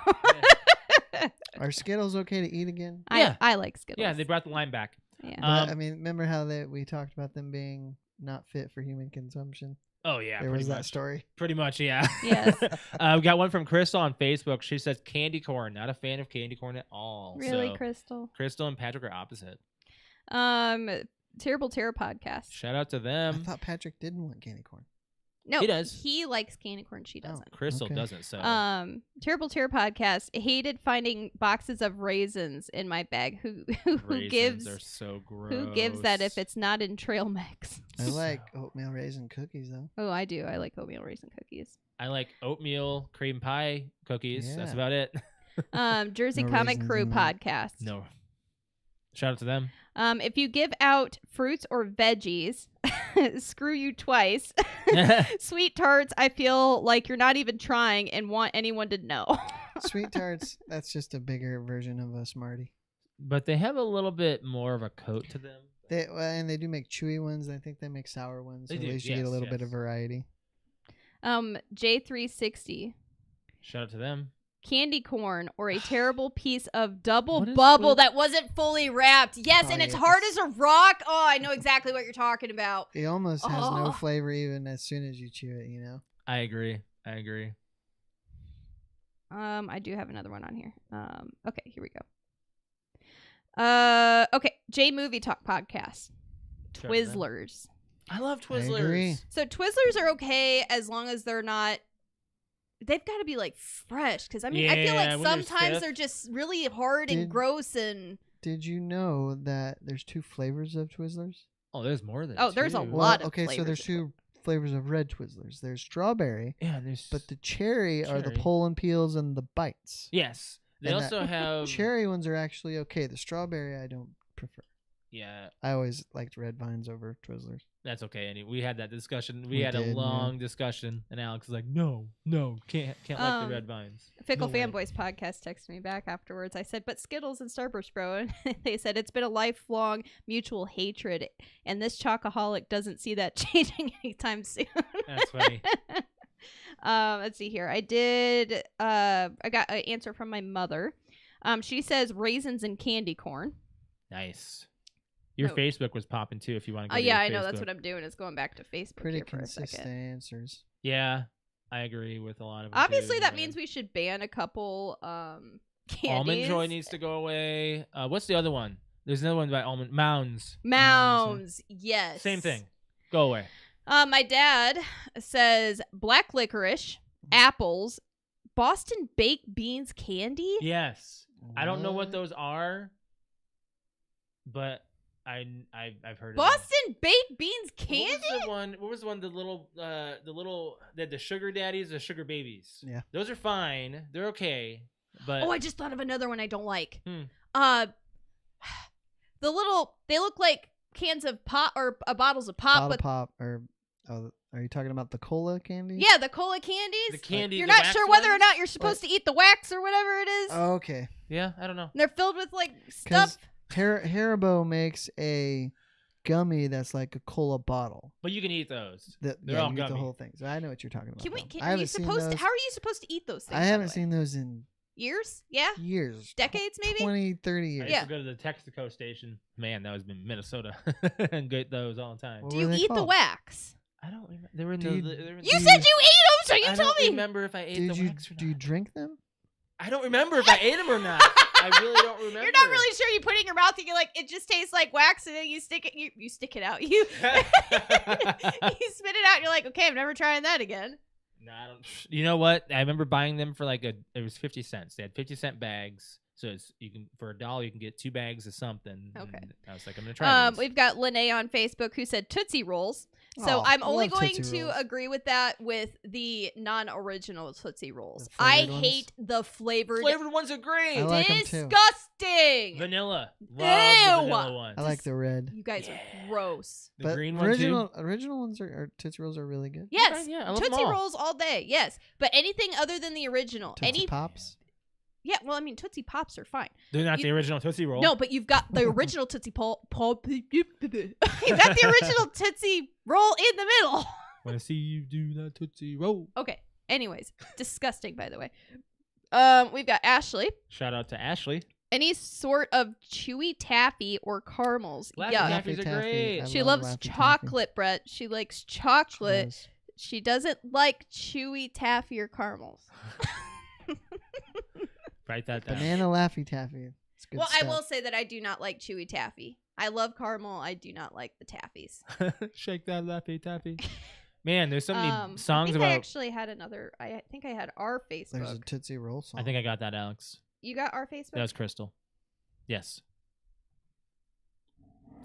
Are Skittles okay to eat again? Yeah. I like Skittles. Yeah, they brought the lime back. Yeah. But, I mean, remember how we talked about them being not fit for human consumption? Oh yeah, There pretty was much. that story. Pretty much, yeah. Yes. We got one from Crystal on Facebook. She says candy corn. Not a fan of candy corn at all. Really, So, Crystal? Crystal and Patrick are opposite. Terrible Terror podcast. Shout out to I them. thought Patrick didn't want candy corn. No, He does. He likes candy corn. She doesn't. Crystal Okay. doesn't. So Terrible Terror podcast. Hated finding boxes of raisins in my bag. Who raisins gives are so gross. who gives that if it's not in trail mix? I like oatmeal raisin cookies, though. Oh, I do. I like oatmeal raisin cookies. I like oatmeal cream pie cookies. That's Yeah. about it. Jersey No Comic raisins Crew in that. podcast. No. Shout out to them. If you give out fruits or veggies, screw you twice. Sweet tarts, I feel like you're not even trying and want anyone to know. Sweet tarts, that's just a bigger version of a Smartie. But they have a little bit more of a coat to them. And they do make chewy ones. I think they make sour ones. They So do, at least you get a yes, little bit yes. of variety. J360. Shout out to them. candy corn or a terrible piece of double What is bubble with- that wasn't fully wrapped. Yes, Oh, and it's yeah, hard 'cause- as a rock. Oh, I know exactly what you're talking about. It almost has no Oh. flavor even as soon as you chew it, you know? I agree. I agree. I do have another one on here. Okay, here we go. Okay, J Movie Talk podcast. Sure, man. Twizzlers. I love I agree. Twizzlers. So Twizzlers are okay as long as they're not. They've got to be like fresh because I mean I feel Yeah, like when they're sometimes stiff. they're just really hard and Did- gross and. Did you know that there's 2 flavors of Twizzlers? Oh, there's more than Oh, there's a two. lot of okay, so flavors there's of 2 flavors of red Twizzlers. There's strawberry, Yeah, there's. but the cherry are the Cherry. pull and peels and the bites. yes, they And that also have. Cherry ones are actually okay. The strawberry I don't prefer. Yeah, I always liked red vines over Twizzlers. that's okay. Andy, we had that discussion. We We had did, a yeah. long discussion, and Alex was like, "No, can't like the red vines." Fickle No way. Fanboys podcast texted me back afterwards. I said, but Skittles and Starburst, bro. And they said, it's been a lifelong mutual hatred, and this chocoholic doesn't see that changing anytime soon. That's funny. Let's see here. I got an answer from my mother. She says raisins and candy corn. Nice. Your Oh. Facebook was popping too. If you want to. Yeah, I know. That's what I'm doing is going back to Facebook Pretty here for a consistent second. answers. Yeah, I agree with a lot of them. Obviously, too, that yeah. means we should ban a couple candies. Almond Joy needs to go away. What's the other one? There's another one by Almond Mounds. Mounds, yes. Same thing. Go away. My dad says black licorice, apples, Boston baked beans candy. Yes. I don't know what What? those are, but I've heard of them. Boston baked beans candy. What was the one? What was the one? The little they had the sugar daddies, the sugar babies. Yeah. Those are fine. They're okay. But Oh, I just thought of another one I don't like. Hmm. They look like cans of pop or bottles of pop, Bottle but pop or are you talking about the cola candy? yeah, the cola candies. the candy. You're the not wax sure whether or ones? not you're supposed to eat the wax or whatever it is. Oh, okay. Yeah, I don't know. And they're filled with like Because stuff. Haribo makes a gummy that's like a cola bottle. But you can eat those. That They're yeah, all you get the gummy. whole thing. So I know what you're talking about. Can we? though. Can, I are you haven't seen supposed to? those. How are you supposed to eat those things? I by the haven't way? seen those in years. Yeah, years. decades maybe. 20, 30 I years. used Yeah. to go to the Texaco station. Man, that was in Minnesota, and get those all the time. What Do were you they eat the call? wax? I don't remember. They were in Do the. you- they were in You the- said you ate them, so you I tell don't me. remember if I ate Did the you wax or do you not. drink them? I don't remember if I ate them or not. I really don't remember. You're not really sure. You put it in your mouth and you're like, it just tastes like wax, and then you stick it. You stick it out. You you spit it out. And you're like, okay, I'm never trying that again. No, I don't. You know what? I remember buying them for like it was 50 cents. They had 50-cent bags, so it's you can for $1 you can get 2 bags of something. Okay. And I was like, I'm gonna try these. We've got Linney on Facebook who said Tootsie Rolls. So Aw, I'm I only love going Tootsie to Rolls. agree with that with the non-original Tootsie Rolls. The I flavored ones? hate the flavored. Flavored ones are great. I like 'em too. Disgusting. Vanilla. Love the Ew. vanilla ones. I like the red. You guys Yeah. are gross. the but green one original too. original ones are Tootsie Rolls are really good. Yes, Yeah, I love 'em Tootsie all. Rolls all day. Yes, but anything other than the original, Tootsie Pops. yeah. Well, I mean, Tootsie Pops are fine. They're not You- the original Tootsie Roll. No, but you've got the original Tootsie Pop. You've got the original Tootsie Roll in the middle. Want to see you do that Tootsie Roll? Okay. Anyways, disgusting. By the way, we've got Ashley. Shout out to Ashley. Any sort of chewy taffy or caramels. Laffy Yuck. Taffies are great. I She love loves Laffy Taffy. chocolate, Brett. She likes She chocolate. does. She doesn't like chewy taffy or caramels. Write that down. Banana Laffy Taffy. It's good Well, stuff. I will say that I do not like chewy taffy. I love caramel. I do not like the taffies. Shake that Laffy Taffy. Man, there's so many I songs think about. I actually had another. I think I had our There's a Facebook. Tootsie Roll song. I think I got that, Alex. You got our Facebook? That was Crystal. Yes.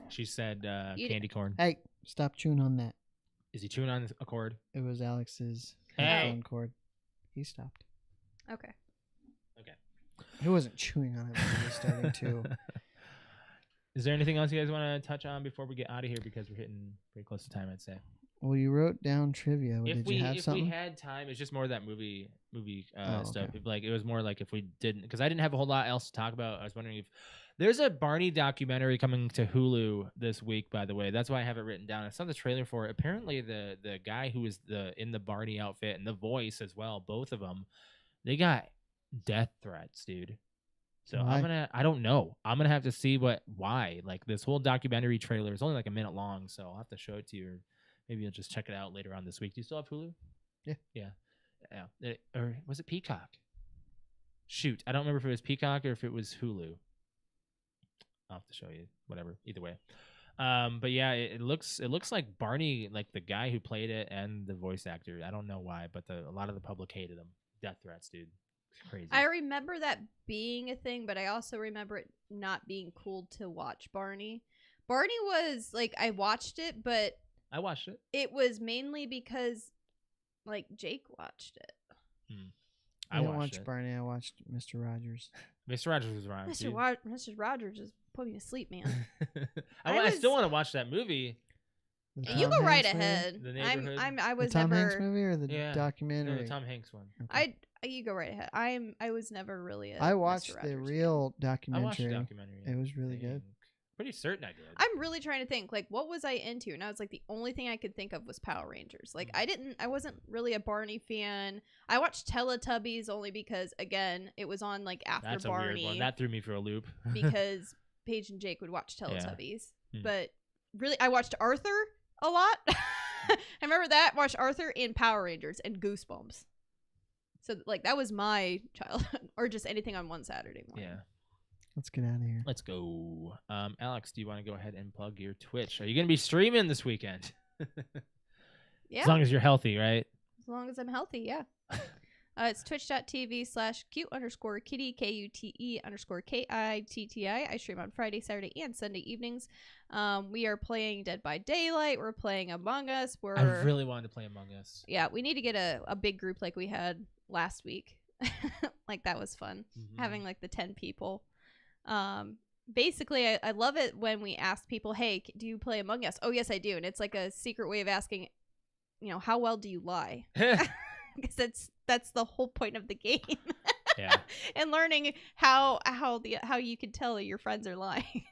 She said You candy corn. Hey, stop chewing on that. Is he chewing on a cord? It was Alex's Hey. headphone cord. He stopped. Okay. He wasn't chewing on it, but he was starting to. Is there anything else you guys want to touch on before we get out of here? Because we're hitting pretty close to time, I'd say. Well, you wrote down trivia. Did you have if something? we had time, it's just more of that movie Oh, stuff. okay. Like it was more like if we didn't, because I didn't have a whole lot else to talk about. I was wondering if there's a Barney documentary coming to Hulu this week. By the way, that's why I have it written down. I saw the trailer for it. Apparently, the guy who was in the Barney outfit and the voice as well, both of them, they got death threats, dude. So Why? I don't know. I'm gonna have to see why. Like this whole documentary trailer is only like a minute long, so I'll have to show it to you, or maybe you'll just check it out later on this week. Do you still have Hulu? Yeah. Or was it Peacock? Shoot, I don't remember if it was Peacock or if it was Hulu. I'll have to show you. Whatever. Either way. But yeah, it looks like Barney, like the guy who played it and the voice actor. I don't know why, but a lot of the public hated him. Death threats, dude. It's crazy. I remember that being a thing, but I also remember it not being cool to watch Barney. Barney was like, I watched it, but I watched it. it was mainly because like Jake watched it. I didn't watch it. Barney. I watched Mr. Rogers. Mr. Rogers was around. Mr. Rogers just put me to sleep, man. I still want to watch that movie. The You Tom go right Hanks movie? ahead. The Neighborhood? I The was Tom never. Hanks movie or the Yeah. No, documentary? the Tom Hanks one. Okay. You go right ahead. I was never really. I watched the real I watched the documentary. documentary. It was really I good. think. Pretty certain I did. I'm really trying to think, like, what was I into? And I was like, the only thing I could think of was Power Rangers. Like, I wasn't really a Barney fan. I watched Teletubbies only because, again, it was on, like, after That's Barney. a weird one. That threw me for a loop. because Paige and Jake would watch Yeah. Teletubbies. Hmm. But really, I watched Arthur a lot. I remember that. Watched Arthur and Power Rangers and Goosebumps. So, like, that was my childhood. Or just anything on one Saturday morning. Yeah. Let's get out of here. Let's go. Alex, do you want to go ahead and plug your Twitch? Are you going to be streaming this weekend? Yeah. As long as you're healthy, right? As long as I'm healthy, yeah. It's twitch.tv/cute_kitty, KUTE_KITTI. I stream on Friday, Saturday, and Sunday evenings. We are playing Dead by Daylight. We're playing Among Us. I really wanted to play Among Us. Yeah, we need to get a big group like we had last week. Like, that was fun. Mhm. Having, like, the 10 people. Basically, I love it when we ask people, hey, do you play Among Us? Oh, yes, I do. And it's like a secret way of asking, how well do you lie? Because that's the whole point of the game. Yeah. And learning how you can tell that your friends are lying.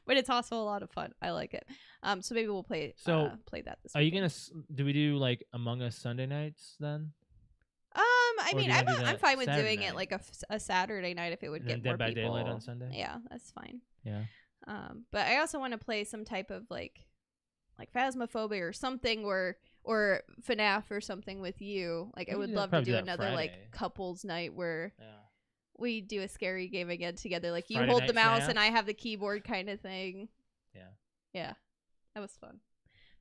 But it's also a lot of fun. I like it. So maybe we'll play that this Are you weekend. do we do like Among Us Sunday nights then? I Or mean, do you wanna do I'm that fine with Saturday doing night? it like a Saturday night if it would And then get more Dead by people. Daylight on Sunday? Yeah, that's fine. Yeah. But I also want to play some type of like Phasmophobia or something, or FNAF or something with you. Like, I We would could love to probably do do that another like Friday. couples night where Yeah. we do a scary game again together. Like, you Friday hold night the mouse FNAF? and I have the keyboard kind of thing. Yeah. Yeah, that was fun.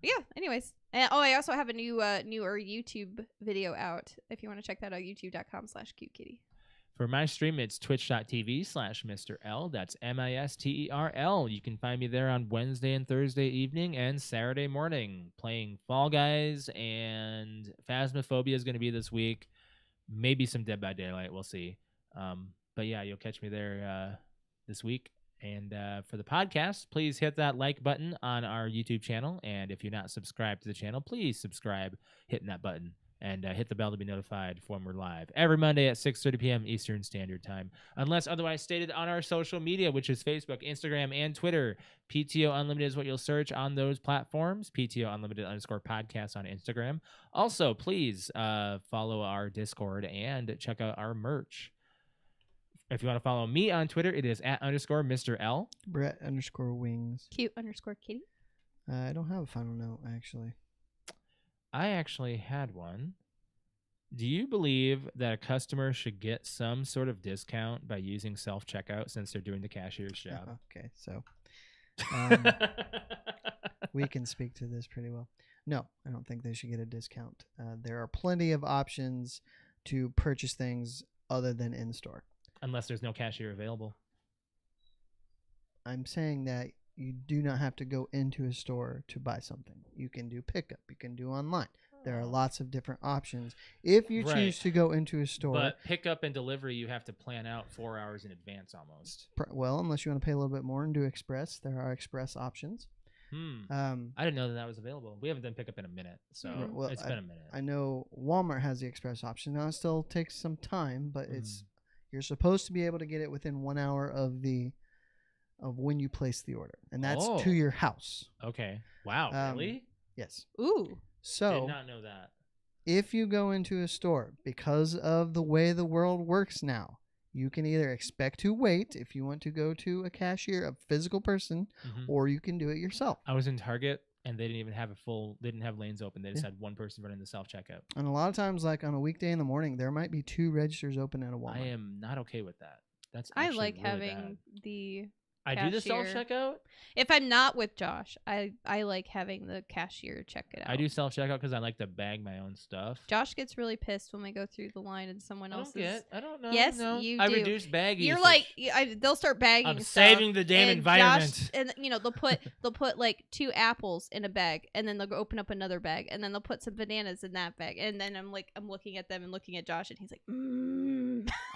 But yeah. Anyways, I also have a newer YouTube video out. If you want to check that out, youtube.com/cutekitty. For my stream, it's twitch.tv/Mr. L. That's MISTERL. You can find me there on Wednesday and Thursday evening and Saturday morning playing Fall Guys, and Phasmophobia is going to be this week. Maybe some Dead by Daylight. We'll see. But yeah, you'll catch me there this week. And for the podcast, please hit that like button on our YouTube channel. And if you're not subscribed to the channel, please subscribe, hitting that button. And hit the bell to be notified when we're live every Monday at 6:30 p.m. Eastern Standard Time, unless otherwise stated on our social media, which is Facebook, Instagram, and Twitter. PTO Unlimited is what you'll search on those platforms. PTO Unlimited _podcast on Instagram. Also, please follow our Discord and check out our merch. If you want to follow me on Twitter, it is @_Mr. L. Brett_Wings. Cute_Kitty. I don't have a final note, actually. I actually had one. Do you believe that a customer should get some sort of discount by using self-checkout since they're doing the cashier's job? Okay, so we can speak to this pretty well. No, I don't think they should get a discount. There are plenty of options to purchase things other than in-store. Unless there's no cashier available. I'm saying that you do not have to go into a store to buy something. You can do pickup. You can do online. There are lots of different options. If you choose to go into a store. But pickup and delivery, you have to plan out 4 hours in advance almost. Well, unless you want to pay a little bit more and do express. There are express options. I didn't know that was available. We haven't done pickup in a minute, so it's been a minute. I know Walmart has the express option. Now it still takes some time, but you're supposed to be able to get it within 1 hour of when you place the order, and that's to your house. Okay. Wow. Really? Yes. Ooh. So did not know that. If you go into a store, because of the way the world works now, you can either expect to wait if you want to go to a cashier, a physical person, or you can do it yourself. I was in Target and they didn't even have they didn't have lanes open. They just had one person running the self-checkout. And a lot of times, like on a weekday in the morning, there might be 2 registers open at a Walmart. I am not okay with that. I like really having bad. the I cashier. do the self-checkout. If I'm not with Josh, I like having the cashier check it out. I do self-checkout because I like to bag my own stuff. Josh gets really pissed when we go through the line and someone else is... I don't know. Yes, no. you I do. reduce bag You're usage. like, they'll start bagging I'm stuff, saving the damn and environment. Josh, and they'll put like 2 apples in a bag, and then they'll go open up another bag, and then they'll put some bananas in that bag, and then I'm looking at them and looking at Josh, and he's like,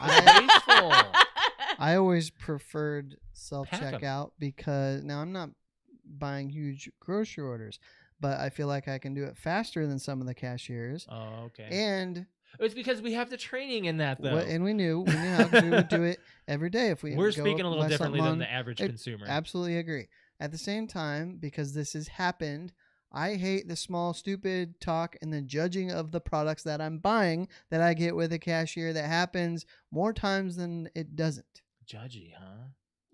Wasteful. I always preferred self-checkout because now I'm not buying huge grocery orders, but I feel like I can do it faster than some of the cashiers. Oh, okay. And it's because we have the training in that, though. and we knew how we would do it every day if we. We're speaking a little differently than the average I consumer. Absolutely agree. At the same time, because this has happened, I hate the small, stupid talk and the judging of the products that I'm buying that I get with a cashier that happens more times than it doesn't. Judgy, huh?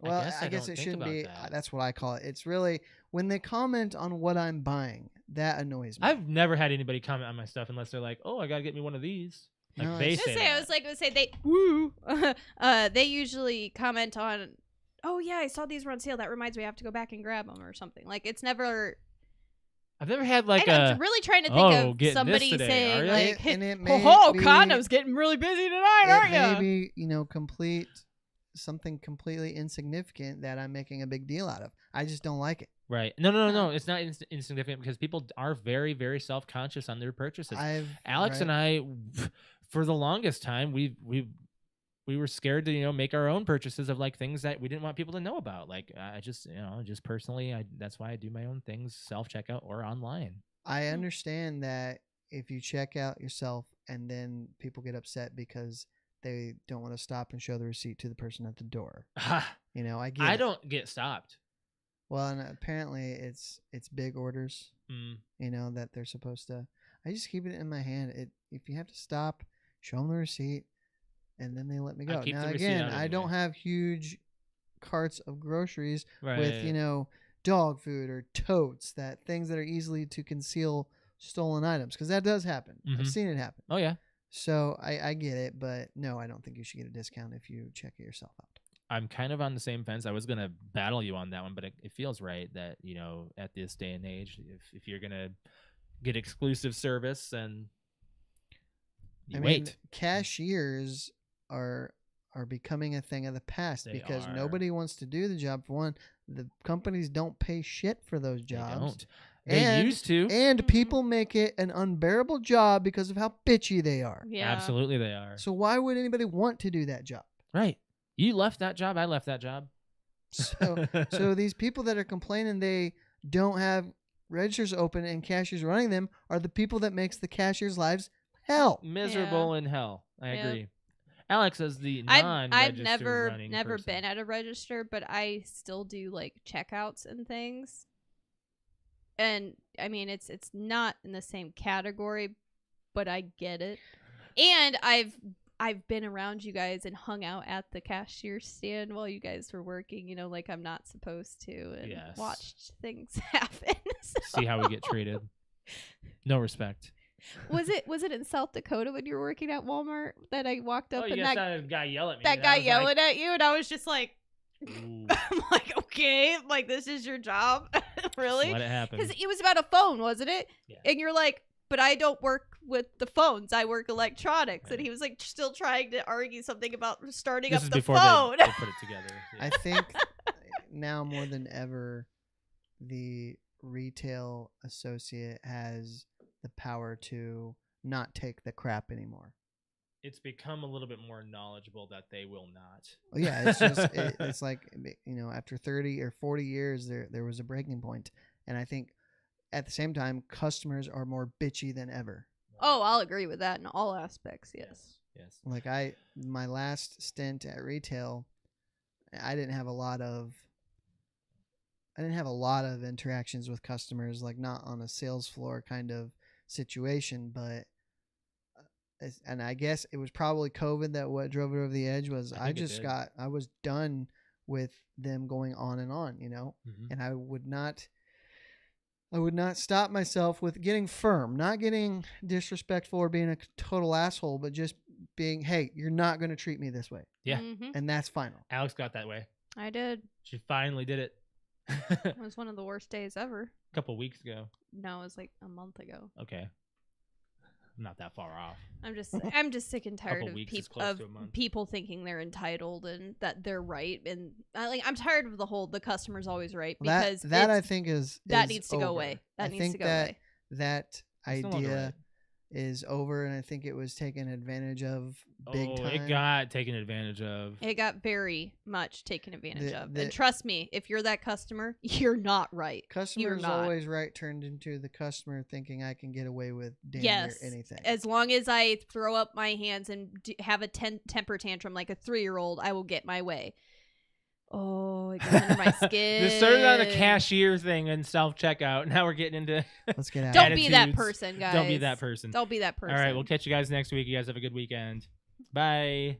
Well, I guess it shouldn't be. That's what I call it. It's really when they comment on what I'm buying, that annoys me. I've never had anybody comment on my stuff unless they're like, "Oh, I gotta get me one of these." Like No, they it's- say. I was like, gonna say they woo. They usually comment on, "Oh yeah, I saw these were on sale. That reminds me, I have to go back and grab them or something." Like it's never. I've never had like I'm really trying to think of getting somebody this today, saying are ya? like, And it may be- condoms getting really busy tonight, aren't it you? may be, something completely insignificant that I'm making a big deal out of. I just don't like it. Right. No. It's not insignificant because people are very, very self-conscious on their purchases. Alex and I, for the longest time, we were scared to make our own purchases of like things that we didn't want people to know about. Like I just personally, that's why I do my own things, self-checkout or online. I understand that if you check out yourself and then people get upset because they don't want to stop and show the receipt to the person at the door. I get I it. don't get stopped. Well, and apparently it's big orders, that they're supposed to. I just keep it in my hand. If you have to stop, show them the receipt, and then they let me go. keep Now the receipt again, out I don't anyway. have huge carts of groceries Right. with dog food or totes, things that are easily to conceal stolen items, because that does happen. I've seen it happen. Oh yeah. So I get it, but no, I don't think you should get a discount if you check it yourself out. I'm kind of on the same fence. I was gonna battle you on that one, but it feels right that at this day and age, if you're gonna get exclusive service, and you wait. Cashiers are becoming a thing of the past because are. nobody wants to do the job. For one, the companies don't pay shit for those jobs. They don't. They used to. And people make it an unbearable job because of how bitchy they are. Yeah. Absolutely, they are. So why would anybody want to do that job? Right. You left that job. I left that job. So these people that are complaining they don't have registers open and cashiers running them are the people that makes the cashiers' lives hell. Miserable in hell. I Yep. agree. Alex is the I've non-register never running been person. at a register, but I still do like checkouts and things. And I mean, it's not in the same category, but I get it. And I've been around you guys and hung out at the cashier stand while you guys were working, you know, like I'm not supposed to, and Yes. watched things happen. So- See how we get treated. No respect. Was it in South Dakota when you were working at Walmart that I walked up Oh, and you guys saw a guy yell at me. That and guy I was yelling at you, and I was just like, Ooh, I'm like, okay, like this is your job, really? let it happen. because it was about a phone, wasn't it? Yeah. And you're like, but I don't work with the phones. I work electronics. And Right. he was like still trying to argue something about starting This up is the before phone. they put it together. Yeah. I think now more than ever, the retail associate has the power to not take the crap anymore. It's become a little bit more knowledgeable that they will not. Well, yeah, it's just it's like, you know, after 30 or 40 years, there was a breaking point, and I think at the same time, customers are more bitchy than ever. Oh, I'll agree with that in all aspects. Yes. Yes. Like my last stint at retail, I didn't have a lot of interactions with customers, like not on a sales floor kind of situation, but and I guess it was probably COVID that what drove it over the edge was I think it did. I was done with them going on and on, you know, Mhm. and I would not stop myself with getting firm, not getting disrespectful or being a total asshole, but just being, hey, you're not going to treat me this way, Yeah. Mhm. and that's final. Alex got that way. I did. She finally did it. A It was one of the worst days ever. couple weeks ago. No, it was like a month ago. Okay. Not that far off. I'm just sick and tired Couple of weeks is people close to a month. people thinking they're entitled and that they're right, and I'm tired of the whole the customer's always right, because That I it's- think is needs to go over. away. That I needs think to go that away. that It's no longer idea right. is over, and I think it was taken advantage of big Oh, time. it got taken advantage of. It got very much taken advantage of. the- And trust me, if you're that customer, you're not right. Customer's not. always right turned into the customer thinking I can get away with damn Yes. near anything. As long as I throw up my hands and have a temper tantrum like a 3-year-old, I will get my way. Oh, it got under my skin. This started on a cashier thing and self checkout. Now we're getting into. Let's get out. Don't be that attitudes. person, guys. Don't be that person. Don't be that person. All right, we'll catch you guys next week. You guys have a good weekend. Bye.